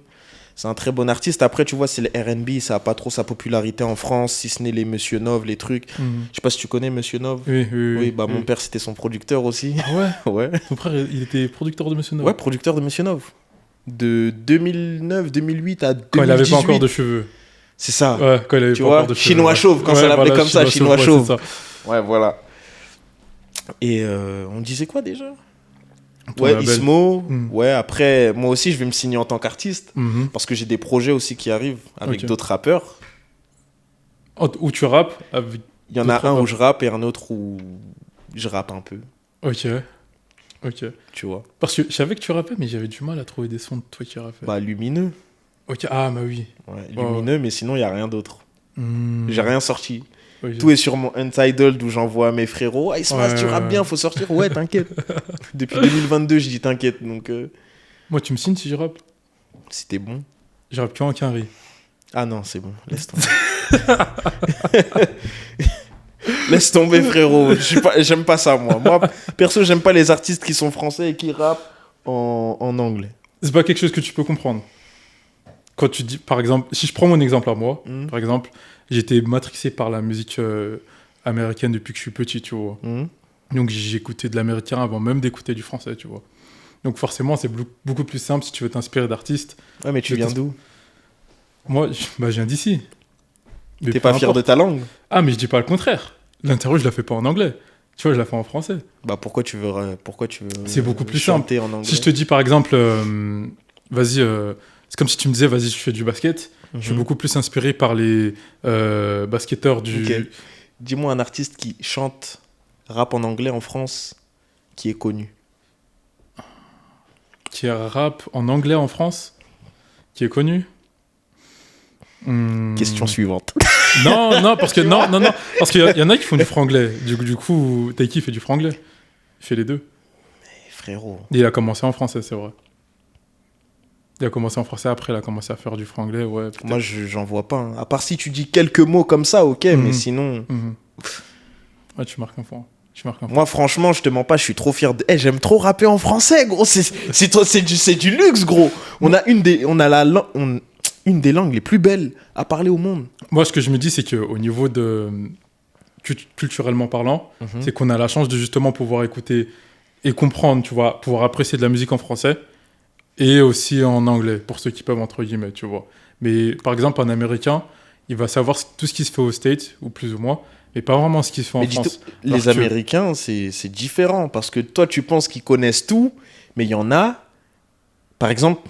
C'est un très bon artiste. Après, tu vois, c'est le R&B. Ça n'a pas trop sa popularité en France, si ce n'est les Monsieur Nov, les trucs. Je sais pas si tu connais Monsieur Nov. Oui, bah, mon père, c'était son producteur aussi. Ah ouais. Ouais. Ton frère, il était producteur de Monsieur Nov. Ouais, producteur de Monsieur Nov. De 2009, 2008 à 2018. Quand il avait pas encore de cheveux. C'est ça. Ouais, quand il avait tu pas vois, encore de cheveux. chinois chauve, quand ça l'appelait comme ça, chinois chauve. Ouais, ouais, voilà. Et on disait quoi déjà? Ton ouais, label. Ismo. Ouais, après, moi aussi, je vais me signer en tant qu'artiste. Mhm. Parce que j'ai des projets aussi qui arrivent avec Ok. d'autres rappeurs. Où tu rappes avec... Il y en a d'autres un où rappeurs. je rappe et un autre où je rappe un peu. Ok. Tu vois. Parce que je savais que tu rappais, mais j'avais du mal à trouver des sons de toi qui rappais. Bah, Lumineux. Ok, ah bah oui. Ouais, Lumineux, mais sinon, il n'y a rien d'autre. Hmm. J'ai rien sorti. Ok. Tout est sur mon Untitled où j'envoie à mes frérots. Ah, Isma, Ouais, tu rappes ouais. bien, faut sortir. Ouais, t'inquiète. Depuis 2022, je dis t'inquiète. Donc, Moi, tu me signes si je rappe? C'était bon. Je rappe qu'en quinri. Ah non, c'est bon, laisse tomber. Laisse tomber, frérot. J'aime pas ça, moi. Moi, perso, j'aime pas les artistes qui sont français et qui rappent en anglais. C'est pas quelque chose que tu peux comprendre. Quand tu dis, par exemple, si je prends mon exemple à moi, par exemple, j'ai été matrixé par la musique américaine depuis que je suis petit, tu vois. Donc j'écoutais de l'américain avant même d'écouter du français, tu vois. Donc forcément, c'est beaucoup plus simple si tu veux t'inspirer d'artistes. Ouais, mais tu viens d'où? Moi, je viens d'ici. Mais t'es pas fier de ta langue? Ah, mais je dis pas le contraire. L'interview, je la fais pas en anglais. Tu vois, je la fais en français. Bah pourquoi tu veux c'est beaucoup plus simple. En anglais? Si je te dis par exemple, vas-y, c'est comme si tu me disais, vas-y, je fais du basket. Je suis beaucoup plus inspiré par les basketteurs du. Okay. Dis-moi un artiste qui chante, rappe en anglais en France, qui est connu. Qui rappe en anglais en France, qui est connu. Question suivante. Non, parce que non, parce qu'il y en a qui font du franglais. Du coup, Taiki fait du franglais. Il fait les deux. Mais frérot. Et il a commencé en français, c'est vrai. Il a commencé en français, après il a commencé à faire du franglais, ouais. Moi, j'en vois pas. Hein. À part si tu dis quelques mots comme ça, ok, mais sinon. Ouais, tu marques un point. Moi, franchement, je te mens pas, je suis trop fier de. J'aime trop rapper en français, gros. C'est du luxe, gros. On a une des langues les plus belles à parler au monde. Moi, ce que je me dis, c'est qu'au niveau de. Culturellement parlant, c'est qu'on a la chance de justement pouvoir écouter et comprendre, tu vois, pouvoir apprécier de la musique en français et aussi en anglais, pour ceux qui peuvent, entre guillemets, tu vois. Mais par exemple, un Américain, il va savoir tout ce qui se fait aux States, ou plus ou moins, mais pas vraiment ce qui se fait en France. Les Américains, c'est différent, parce que toi, tu penses qu'ils connaissent tout, mais il y en a, par exemple,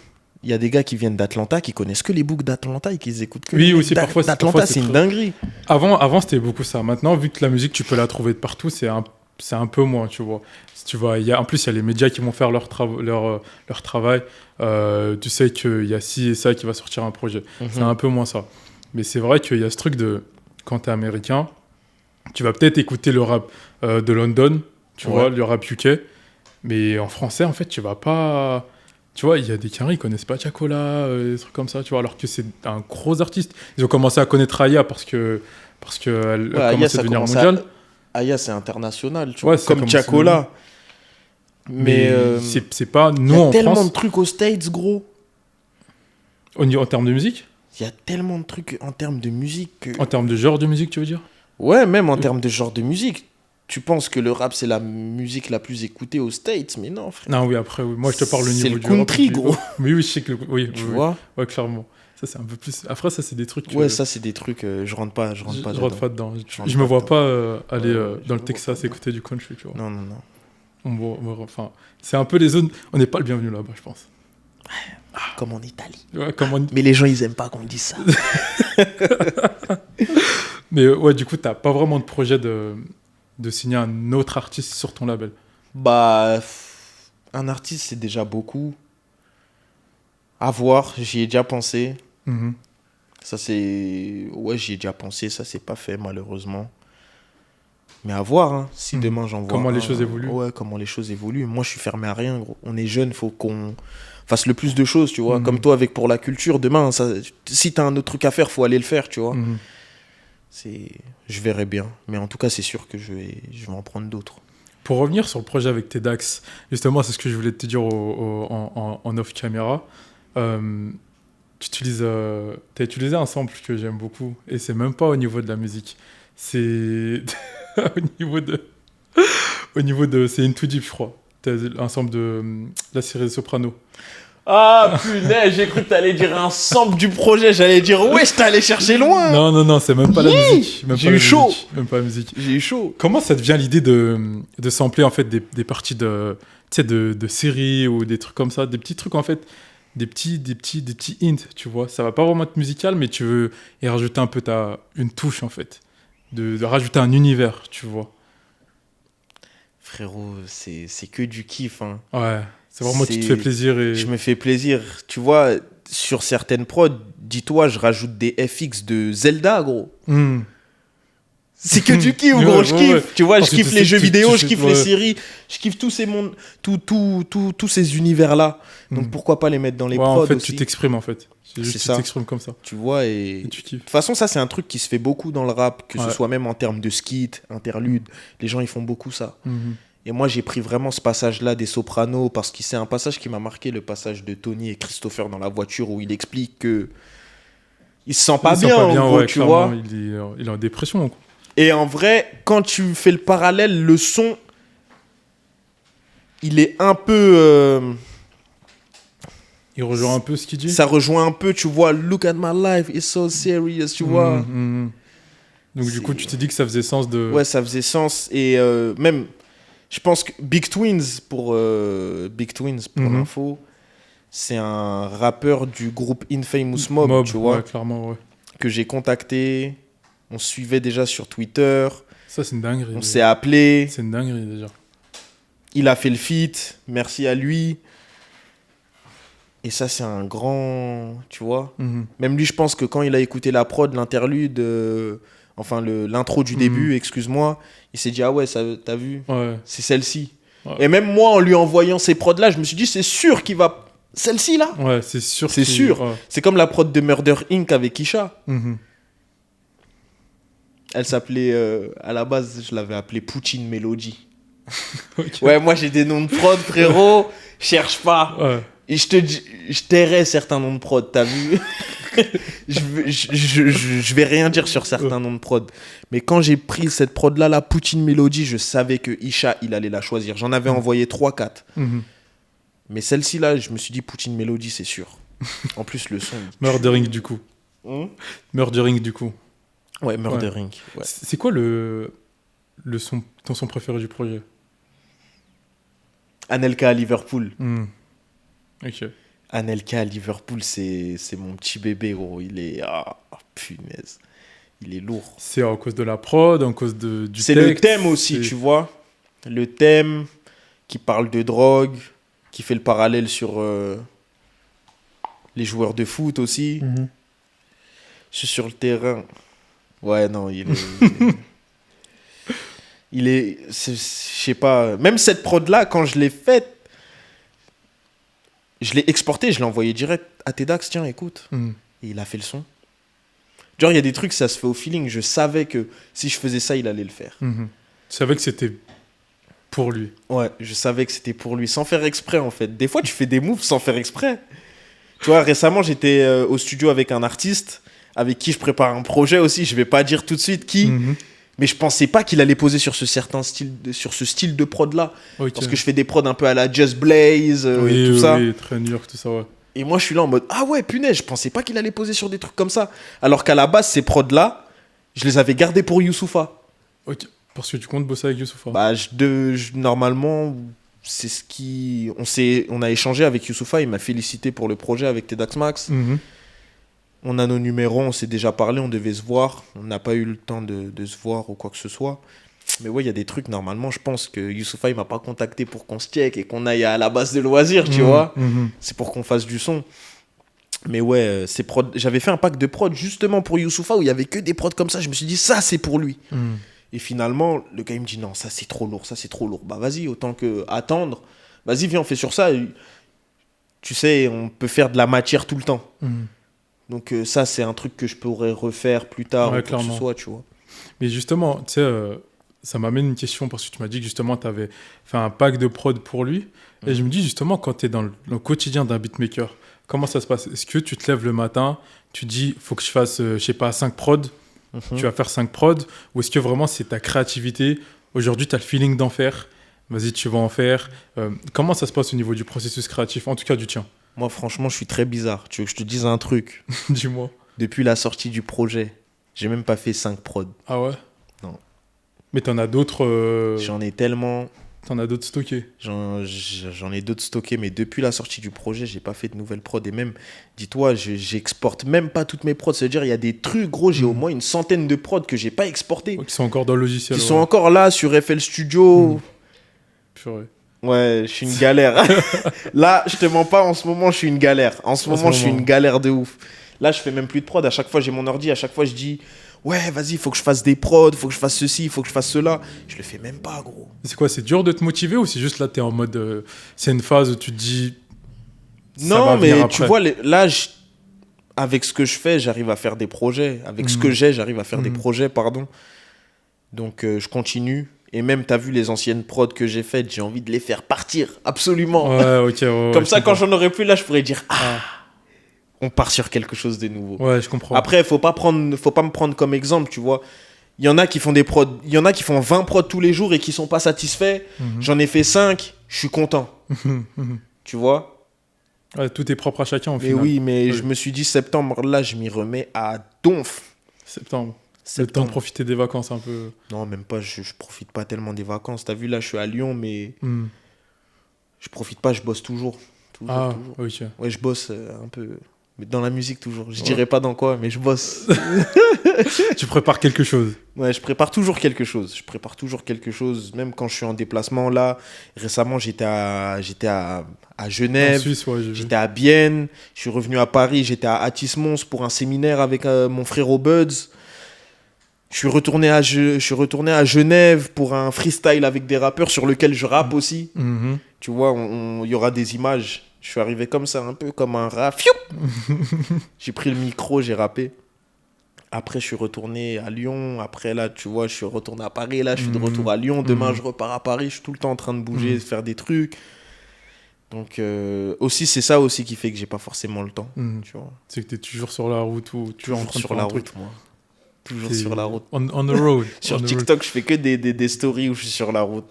il y a des gars qui viennent d'Atlanta, qui connaissent que les boucles d'Atlanta et qui écoutent que oui, aussi, parfois, d'Atlanta, c'est une dinguerie. Avant, c'était beaucoup ça. Maintenant, vu que la musique, tu peux la trouver de partout, c'est un peu moins, tu vois. Tu vois, en plus, il y a les médias qui vont faire leur travail. Tu sais qu'il y a ci et ça qui va sortir un projet. C'est un peu moins ça. Mais c'est vrai qu'il y a ce truc de, quand t'es américain, tu vas peut-être écouter le rap de London, tu vois, le rap UK. Mais en français, en fait, tu vas pas... Tu vois, il y a des Quinri, ils connaissent pas Tiakola, des trucs comme ça, tu vois, alors que c'est un gros artiste. Ils ont commencé à connaître Aya parce qu'elle commence à devenir mondiale. Aya, c'est international, tu vois, comme Tiakola. Mais c'est pas nous en France. Il y a tellement de trucs aux States, gros. En termes de musique? Il y a tellement de trucs en termes de musique. En termes de genre de musique, tu veux dire? Ouais, même en termes de genre de musique. Tu penses que le rap, c'est la musique la plus écoutée aux States, mais non, frère. Non, oui, après, oui. Moi, je te parle au niveau du rap. C'est le country, gros. Oui, je sais que... Oui, tu vois. Ouais, clairement. Ça, c'est un peu plus... Après, ça, c'est des trucs... Ouais, ça, c'est des trucs... je rentre pas dedans. Je me vois pas aller dans le Texas écouter du country, tu vois. Non. Enfin, c'est un peu les zones... On n'est pas le bienvenu là-bas, je pense. Comme en Italie. Ouais, Mais les gens, ils aiment pas qu'on dise ça. Mais ouais, du coup, t'as pas vraiment de projet de signer un autre artiste sur ton label? Bah, un artiste, c'est déjà beaucoup. À voir, j'y ai déjà pensé. Ça, c'est... Ouais, j'y ai déjà pensé, ça, c'est pas fait, malheureusement. Mais à voir, hein, si demain j'en vois. Comment les choses évoluent. Ouais, comment les choses évoluent. Moi, je suis fermé à rien, gros. On est jeune, faut qu'on fasse le plus de choses, tu vois. Comme toi, avec pour la culture, demain, si t'as un autre truc à faire, faut aller le faire, tu vois. Je verrai bien. Mais en tout cas, c'est sûr que je vais en prendre d'autres. Pour revenir sur le projet avec tes Dax, justement, c'est ce que je voulais te dire en off-caméra. T'as utilisé un sample que j'aime beaucoup. Et c'est même pas au niveau de la musique. C'est au niveau de... C'est Into Deep, je crois. T'as un sample de la série des Sopranos. Ah, punaise, j'ai cru que t'allais dire un sample du projet. J'allais dire, ouais, je t'allais chercher loin. Non, c'est même pas la musique. J'ai eu chaud. Même pas la musique. J'ai eu chaud. Comment ça te vient l'idée de sampler, en fait, des parties de séries ou des trucs comme ça, des petits trucs, en fait, des petits hints, tu vois. Ça va pas vraiment être musical, mais tu veux y rajouter un peu une touche, en fait. De rajouter un univers, tu vois. Frérot, c'est que du kiff, hein. Ouais. C'est vraiment tu te fais plaisir et... Je me fais plaisir. Tu vois, sur certaines prods, dis-toi, je rajoute des FX de Zelda, gros. C'est que du kiff, gros, je kiffe. Ouais. Tu vois, Parce je que kiffe tu les sais jeux que tu- vidéo, tu je sais- kiffe ouais. les séries, je kiffe tous ces mondes, tous ces univers-là. Donc pourquoi pas les mettre dans les Ouais, en prods fait, aussi. tu t'exprimes, en fait. C'est juste C'est tu ça. t'exprimes comme ça. Tu vois, et Et tu de kiffes. toute façon, ça, c'est un truc qui se fait beaucoup dans le rap, que ce Ouais. soit même en termes de skit, interlude. Les gens, ils font beaucoup ça. Mhm. Et moi, j'ai pris vraiment ce passage-là des Sopranos, parce que c'est un passage qui m'a marqué, le passage de Tony et Christopher dans la voiture, où il explique que il se sent pas Il sent bien, en gros, ouais, tu clairement, vois. il est en dépression, quoi. Et en vrai, quand tu fais le parallèle, le son, il est un peu... Il rejoint un peu ce qu'il dit. ça rejoint un peu, tu vois, look at my life, it's so serious, tu vois. Mhm. Donc, du coup, tu t'es dit que ça faisait sens de. Ouais, ça faisait sens. Et même, je pense que Big Twins, pour Mhm. l'info, c'est un rappeur du groupe Infamous Mob, tu vois, Ouais, clairement, ouais. que j'ai contacté. On se suivait déjà sur Twitter. Ça, c'est une dinguerie. On s'est appelé. C'est une dinguerie, déjà. Il a fait le feat. Merci à lui. Et ça, c'est un grand... Tu vois. Mhm. Même lui, je pense que quand il a écouté la prod, l'interlude, enfin l'intro du début, excuse-moi, il s'est dit, ah ouais, ça, t'as vu, Ouais. c'est celle-ci. Ouais. Et même moi, en lui envoyant ces prods-là, je me suis dit, c'est sûr qu'il va... Celle-ci, là. Ouais, c'est sûr. C'est sûr. Ouais. C'est comme la prod de Murder Inc. avec Isha. Mhm. Elle s'appelait... à la base, je l'avais appelée Poutine Melody. Ok. Ouais, moi, j'ai des noms de prod, frérot. Cherche pas. Ouais. Et je tairais certains noms de prod, t'as vu? je vais rien dire sur certains noms de prod. Mais quand j'ai pris cette prod-là, la Poutine Melody, je savais que Isha, il allait la choisir. J'en avais envoyé 3-4. Mhm. Mais celle-ci, là, je me suis dit Poutine Melody, c'est sûr. En plus, le son... Murdering, du coup. Hmm. Murdering, du coup. Ouais, Murdering. Ouais. C'est quoi ton son préféré du projet? Anelka à Liverpool. Mhm. Ok. Anelka à Liverpool, c'est mon petit bébé, gros. Il est... Ah, punaise. Il est lourd. C'est à cause de la prod, à cause du texte. C'est le thème aussi, tu vois. Le thème qui parle de drogue, qui fait le parallèle sur les joueurs de foot aussi. Mhm. Je suis sur le terrain. Ouais, non, je sais pas. Même cette prod-là, quand je l'ai faite, je l'ai exportée, je l'ai envoyé direct à Tedax. Tiens, écoute. Mhm. Et il a fait le son. Genre, il y a des trucs, ça se fait au feeling. Je savais que si je faisais ça, il allait le faire. Mhm. Tu savais que c'était pour lui. Ouais, je savais que c'était pour lui, sans faire exprès en fait. Des fois, tu fais des moves sans faire exprès. Tu vois, récemment, j'étais au studio avec un artiste avec qui je prépare un projet aussi. Je vais pas dire tout de suite qui, Mhm. mais je pensais pas qu'il allait poser sur ce style de prod là. Ok. Parce que je fais des prods un peu à la Just Blaze, oui, tout oui, ça. oui, très New York, tout ça, ouais. Et moi, je suis là en mode ah ouais, punaise, je pensais pas qu'il allait poser sur des trucs comme ça. Alors qu'à la base, ces prods là, je les avais gardés pour Youssoupha. Ok. Parce que tu comptes bosser avec Youssoupha. Bah, normalement, c'est ce qui. On a échangé avec Youssoupha, il m'a félicité pour le projet avec Tedax Max. Mhm. On a nos numéros, on s'est déjà parlé, on devait se voir. On n'a pas eu le temps de se voir ou quoi que ce soit. Mais ouais, il y a des trucs, normalement, je pense que Youssoupha, il m'a pas contacté pour qu'on se check et qu'on aille à la base de loisirs, tu Mhm. vois. Mhm. C'est pour qu'on fasse du son. Mais ouais, ces prods, j'avais fait un pack de prods justement pour Youssoupha où il y avait que des prods comme ça. Je me suis dit, ça, c'est pour lui. Mhm. Et finalement, le gars, il me dit, non, ça, c'est trop lourd, ça, c'est trop lourd. Bah, vas-y, autant que attendre. Vas-y, viens, on fait sur ça. Et, tu sais, on peut faire de la matière tout le temps. Mhm. Donc, ça, c'est un truc que je pourrais refaire plus tard, Ouais, ou quoi que ce clairement. soit, tu vois. Mais justement, tu sais, ça m'amène une question parce que tu m'as dit que justement, tu avais fait un pack de prod pour lui. Et je me dis justement, quand tu es dans le quotidien d'un beatmaker, comment ça se passe? Est-ce que tu te lèves le matin, tu dis, faut que je fasse, je sais pas, 5 prods, tu vas faire 5 prods, ou est-ce que vraiment c'est ta créativité? Aujourd'hui, tu as le feeling d'en faire, vas-y, tu vas en faire. Comment ça se passe au niveau du processus créatif, en tout cas du tien? Moi, franchement, je suis très bizarre. Tu veux que je te dise un truc? Dis-moi. Depuis la sortie du projet, j'ai même pas fait 5 prods. Ah ouais? Non. Mais t'en as d'autres J'en ai tellement... t'en as d'autres stockés? J'en ai d'autres stockés, mais depuis la sortie du projet, j'ai pas fait de nouvelles prods. Et même, dis-toi, j'exporte même pas toutes mes prods. C'est-à-dire, il y a des trucs, gros, j'ai au moins une centaine de prods que j'ai pas exportés. Qui sont encore dans le logiciel. Qui sont encore là sur FL Studio. Purée. Ouais, je suis une galère. Là, je te mens pas, en ce moment, je suis une galère. En ce moment, je suis une galère de ouf. Là, je fais même plus de prod. À chaque fois, j'ai mon ordi. À chaque fois, je dis, Ouais, vas-y, il faut que je fasse des prods, il faut que je fasse ceci, il faut que je fasse cela. Je le fais même pas, gros. C'est quoi, c'est dur de te motiver ou c'est juste là, t'es en mode. C'est une phase où tu te dis. Ça va Non, venir mais après. tu vois, là, avec ce que je fais, j'arrive à faire des projets. Avec ce que j'ai, j'arrive à faire des projets, pardon. Donc, je continue. Et même, t'as vu les anciennes prods que j'ai faites, j'ai envie de les faire partir, absolument. Ouais, ok. Ouais, Comme ça, quand comprends. j'en aurai plus, là, je pourrais dire, on part sur quelque chose de nouveau. Ouais, je comprends. Après, faut pas me prendre comme exemple, tu vois. Il y en a qui font des prods, il y en a qui font 20 prods tous les jours et qui sont pas satisfaits. J'en ai fait 5, je suis content. Tu vois. Ouais, tout est propre à chacun au Mais final. oui, mais je me suis dit septembre, là, je m'y remets à donf. Septembre. C'est le temps de profiter des vacances un peu. Non, même pas, je profite pas tellement des vacances. T'as vu, là, je suis à Lyon, mais je profite pas, je bosse toujours. Toujours. Ok. Ouais, je bosse un peu. Mais dans la musique, toujours. Je dirais pas dans quoi, mais je bosse. Tu prépares quelque chose. Ouais, je prépare toujours quelque chose. Même quand je suis en déplacement, là, récemment, j'étais à Genève. En Suisse, ouais, j'ai vu. J'étais à Bienne. Je suis revenu à Paris. J'étais à Atis-Mons pour un séminaire avec mon frère Buds. Je suis retourné à Genève pour un freestyle avec des rappeurs sur lequel je rappe aussi. Tu vois, il y aura des images. Je suis arrivé comme ça, un peu comme un rat. J'ai pris le micro, j'ai rappé. Après, je suis retourné à Lyon. Après, là, tu vois, je suis retourné à Paris. Là, je suis de retour à Lyon. Demain, je repars à Paris. Je suis tout le temps en train de bouger, de faire des trucs. Donc, aussi, c'est ça aussi qui fait que j'ai pas forcément le temps. Tu vois. C'est que t'es toujours sur la route ou toujours en train de sur faire la un route, truc. moi. Toujours sur la route. On the road. Sur On the road. TikTok, je fais que des stories où je suis sur la route.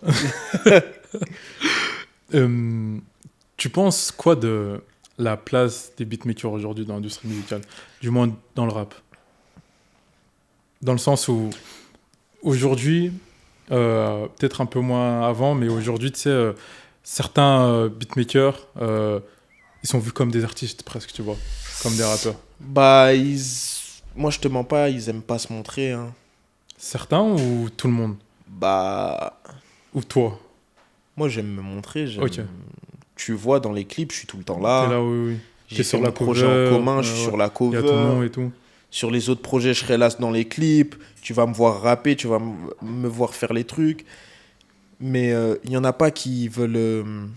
Tu penses quoi de la place des beatmakers aujourd'hui dans l'industrie musicale? Du moins dans le rap. Dans le sens où aujourd'hui, peut-être un peu moins avant, mais aujourd'hui, tu sais, certains beatmakers, ils sont vus comme des artistes presque, tu vois, comme des rappeurs. Bah, moi, je te mens pas, ils aiment pas se montrer. Hein. Certains ou tout le monde? Bah, Ou toi? moi, j'aime me montrer. Ok. Tu vois, dans les clips, je suis tout le temps là. T'es là, oui. J'ai T'es fait sur mon la projet cover, en commun, je suis sur la Il y cover. a ton nom et tout. Sur les autres projets, je serai là dans les clips. Tu vas me voir rapper, tu vas me voir faire les trucs. Mais il y en a pas qui veulent...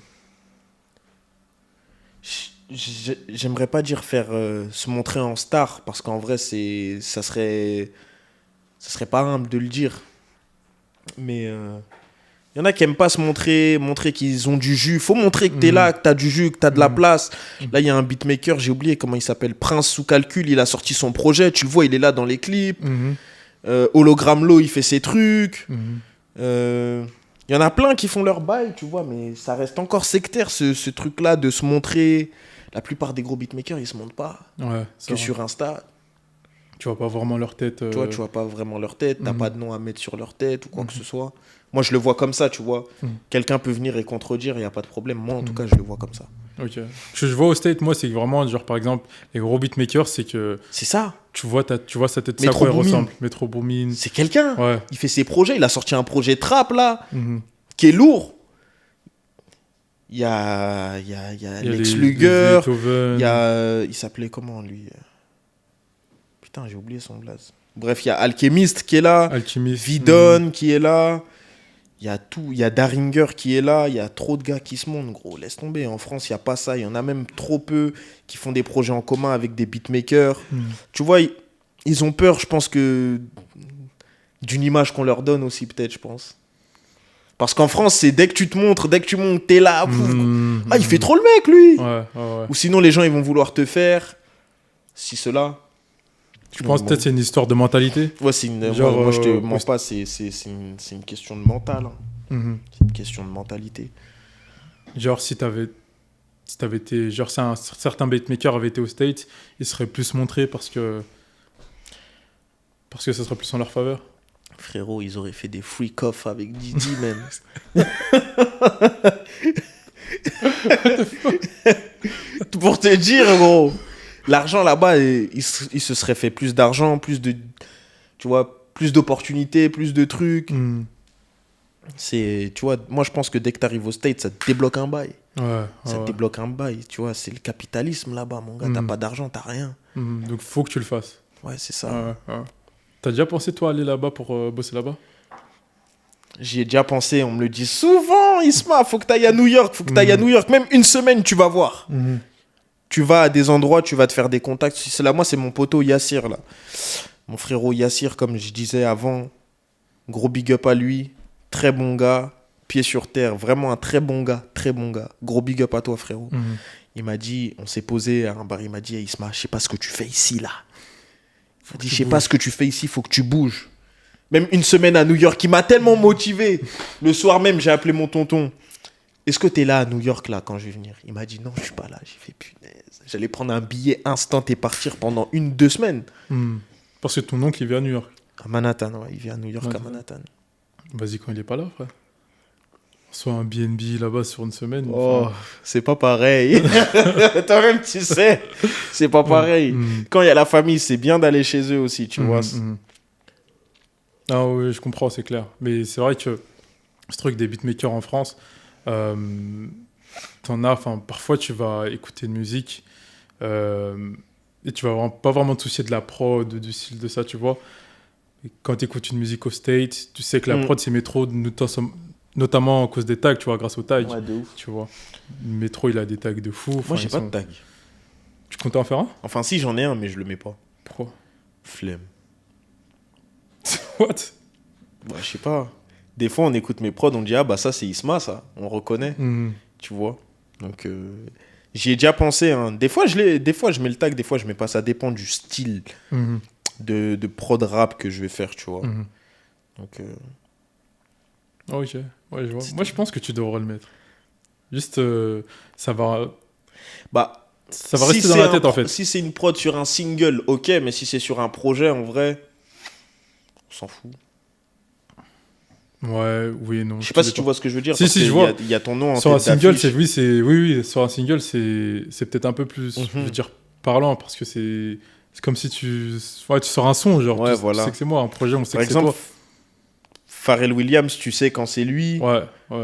J'aimerais pas dire faire se montrer en star, parce qu'en vrai, ça serait pas humble de le dire. Mais il y en a qui aiment pas se montrer qu'ils ont du jus. Faut montrer que t'es là, que t'as du jus, que t'as de la place. Là, il y a un beatmaker, j'ai oublié comment il s'appelle, Prince sous calcul, il a sorti son projet, tu le vois, il est là dans les clips. Hologram Low, il fait ses trucs. Il y en a plein qui font leur bail, tu vois, mais ça reste encore sectaire, ce truc-là de se montrer. La plupart des gros beatmakers, ils se montrent pas. Ouais, Que sur Insta. Tu vois pas vraiment leur tête. Tu vois, tu vois pas vraiment leur tête, t'as pas de nom à mettre sur leur tête ou quoi que ce soit. Moi, je le vois comme ça, tu vois. Quelqu'un peut venir et contredire, il n'y a pas de problème. Moi, en tout cas, je le vois comme ça. Ok. Ce que je vois au State, moi, c'est que vraiment, genre, par exemple, les gros beatmakers, c'est que C'est ça. tu vois sa tête, ça Metro quoi elle Boomin. ressemble. Metro Boomin. C'est quelqu'un. Ouais. Il fait ses projets. Il a sorti un projet trap, là, qui est lourd. Il y a Lex Luger. Il y a... il s'appelait comment, lui? Putain, j'ai oublié son blaze. Bref, il y a Alchemist qui est là. Alchemist. Vidon qui est là. Il y a tout. Il y a Daringer qui est là. Il y a trop de gars qui se montent, gros. Laisse tomber. En France, il n'y a pas ça. Il y en a même trop peu qui font des projets en commun avec des beatmakers. Tu vois, ils ont peur, je pense, que d'une image qu'on leur donne aussi, peut-être, je pense. Parce qu'en France, c'est dès que tu te montres, dès que tu montes, t'es là. Ah, il fait trop le mec, lui. Ouais. Ou sinon, les gens, ils vont vouloir te faire si cela. Tu penses peut-être que c'est une histoire de mentalité? Ouais, moi, je te mens pas, c'est une question de mental. Hein. C'est une question de mentalité. Genre, si t'avais été... Genre, si certains beatmakers avaient été au States, ils seraient plus montrés parce que ça serait plus en leur faveur. Frérot, ils auraient fait des freak-off avec Didi, même. Pour te dire, gros. L'argent là-bas, il se serait fait plus d'argent, plus de... Tu vois, plus d'opportunités, plus de trucs. Tu vois, moi je pense que dès que t'arrives au States, ça te débloque un bail. Ça te débloque un bail, tu vois, c'est le capitalisme là-bas, mon gars. T'as pas d'argent, t'as rien. Donc faut que tu le fasses. Ouais, c'est ça. Ouais. T'as déjà pensé, toi, aller là-bas pour bosser là-bas? J'y ai déjà pensé, on me le dit souvent, Isma, faut que tu ailles à New York, faut que tu ailles à New York. Même une semaine, tu vas voir. Tu vas à des endroits, tu vas te faire des contacts. C'est là, moi, c'est mon poteau Yassir, là. Mon frérot Yassir, comme je disais avant, gros big up à lui. Très bon gars, pied sur terre, vraiment un très bon gars, très bon gars. Gros big up à toi, frérot. Il m'a dit, on s'est posé à un bar, il m'a dit, hey, Isma, je sais pas ce que tu fais ici, là. Il m'a dit, je sais pas ce que tu fais ici, faut que tu bouges. Même une semaine à New York, il m'a tellement motivé. Le soir même, j'ai appelé mon tonton. Est-ce que t'es là à New York, là, quand je vais venir? Il m'a dit, non, je suis pas là. J'ai fait, punaise. J'allais prendre un billet instant et partir pendant 1-2 semaines. Parce que ton oncle, il vit à New York. À Manhattan, ouais. Il vit à New York, à Manhattan. Vas-y, quand il est pas là, frère. Soit un BNB là-bas sur une semaine. Oh, c'est pas pareil. Toi-même, tu sais. C'est pas pareil. Quand il y a la famille, c'est bien d'aller chez eux aussi, tu vois. Ah oui, je comprends, c'est clair. Mais c'est vrai que ce truc des beatmakers en France, t'en as, parfois tu vas écouter une musique et tu vas pas vraiment te soucier de la prod, du style de ça, tu vois. Et quand tu écoutes une musique au State, tu sais que la prod c'est Métro, notamment à cause des tags, tu vois, grâce aux tags. Ouais, de ouf. Tu vois. Métro, il a des tags de fou. Moi, j'ai pas de tag. Tu comptes en faire un? Enfin, si, j'en ai un, mais je le mets pas. Pourquoi? Flemme. What? Bah, je sais pas. Des fois, on écoute mes prods, on dit, ah bah ça, c'est Isma, ça. On reconnaît. Tu vois. Donc, j'y ai déjà pensé. Hein. Des fois, je mets le tag, des fois, je mets pas. Ça dépend du style de prod rap que je vais faire, tu vois. Donc, ok, ouais, je vois. Moi, je pense que tu devrais le mettre. Juste, ça va rester dans la tête, en fait. Si c'est une prod sur un single, ok, mais si c'est sur un projet, en vrai, on s'en fout. Ouais, oui, non. Je sais pas si tu vois ce que je veux dire. Si, je vois. Il y a ton nom en sur tête un single, d'affiche. oui, sur un single, c'est peut-être un peu plus, je veux dire, parlant, parce que c'est comme si tu sors un son, genre, ouais, tu voilà. sais que c'est moi, un projet, on sait Par que c'est toi. exemple, Pharrell Williams, tu sais quand c'est lui. Ouais.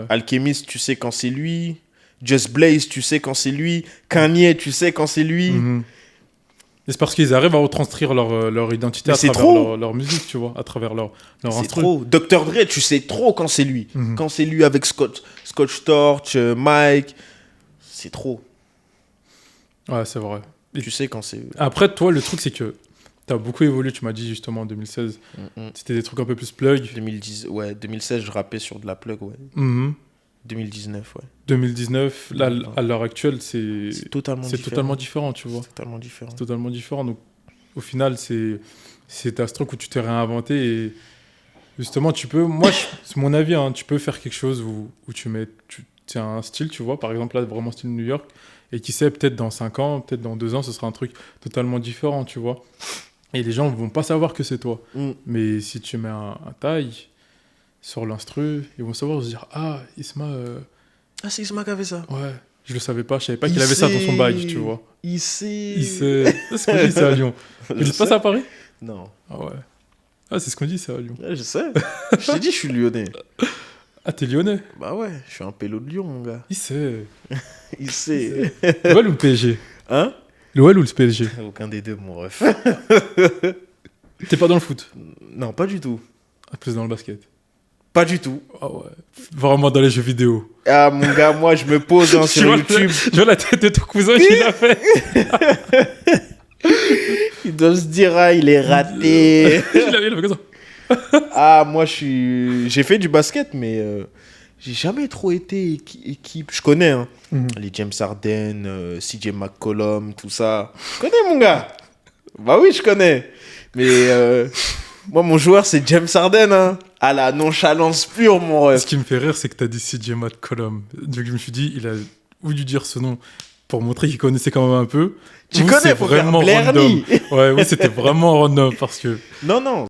Alchemist, tu sais quand c'est lui. Just Blaze, tu sais quand c'est lui. Kanye, tu sais quand c'est lui. Et c'est parce qu'ils arrivent à retranscrire leur identité à travers leur musique, tu vois, à travers leur c'est instru. trop. Dr. Dre, tu sais trop quand c'est lui. Quand c'est lui avec Scotch Torch, Mike, c'est trop. Ouais, c'est vrai. Et tu sais quand c'est... Après, toi, le truc, c'est que t'as beaucoup évolué, tu m'as dit justement en 2016. C'était des trucs un peu plus plug. 2016, je rappais sur de la plug, ouais. 2019, ouais. 2019, là, à l'heure actuelle, c'est totalement différent, tu vois. Totalement différent. C'est totalement différent. Donc, au final, c'est un truc où tu t'es réinventé et justement, tu peux... Moi, c'est mon avis, hein, tu peux faire quelque chose où tu as un style, tu vois, par exemple, là, vraiment style New York, et qui sait, peut-être dans 5 ans, peut-être dans 2 ans, ce sera un truc totalement différent, tu vois. Et les gens vont pas savoir que c'est toi. Mais si tu mets un taille sur l'instru, ils vont savoir, se dire, ah, Isma... Ah, c'est Isma qui avait ça. Ouais, je le savais pas, je savais pas qu'il avait ça dans son badge, tu vois. Il sait. C'est ce qu'on dit, c'est à Lyon. Vous dites pas ça à Paris? Non. Ah ouais. Ah, c'est ce qu'on dit, c'est à Lyon. Ouais, je sais. Je t'ai dit, je suis lyonnais. Ah, t'es lyonnais? Bah ouais, je suis un pélo de Lyon, mon gars. Il sait. Il sait. L'OL ou le PSG? Hein? L'OL ou le PSG? Aucun des deux, mon ref. T'es pas dans le foot? Non, pas du tout. Ah, plus dans le basket? Pas du tout. Ah ouais. Vraiment dans les jeux vidéo. Ah, mon gars, moi, je me pose sur YouTube. Je vois la tête de ton cousin qui l'a fait. Il doit se dire, ah, il est raté. Il a fait comme ça. Ah, moi, j'ai fait du basket, mais j'ai jamais trop été équipe. Je connais, hein. Les James Harden, CJ McCollum, tout ça. Je connais, mon gars. Bah oui, je connais. Mais moi, mon joueur, c'est James Harden, hein. À la nonchalance pure, mon ref. Ce qui me fait rire, c'est que t'as dit CJ McCollum. Donc je me suis dit, il a voulu dire ce nom pour montrer qu'il connaissait quand même un peu. Tu connais, faut vraiment faire Blair Lee. Ouais, oui, c'était vraiment random parce que... Non.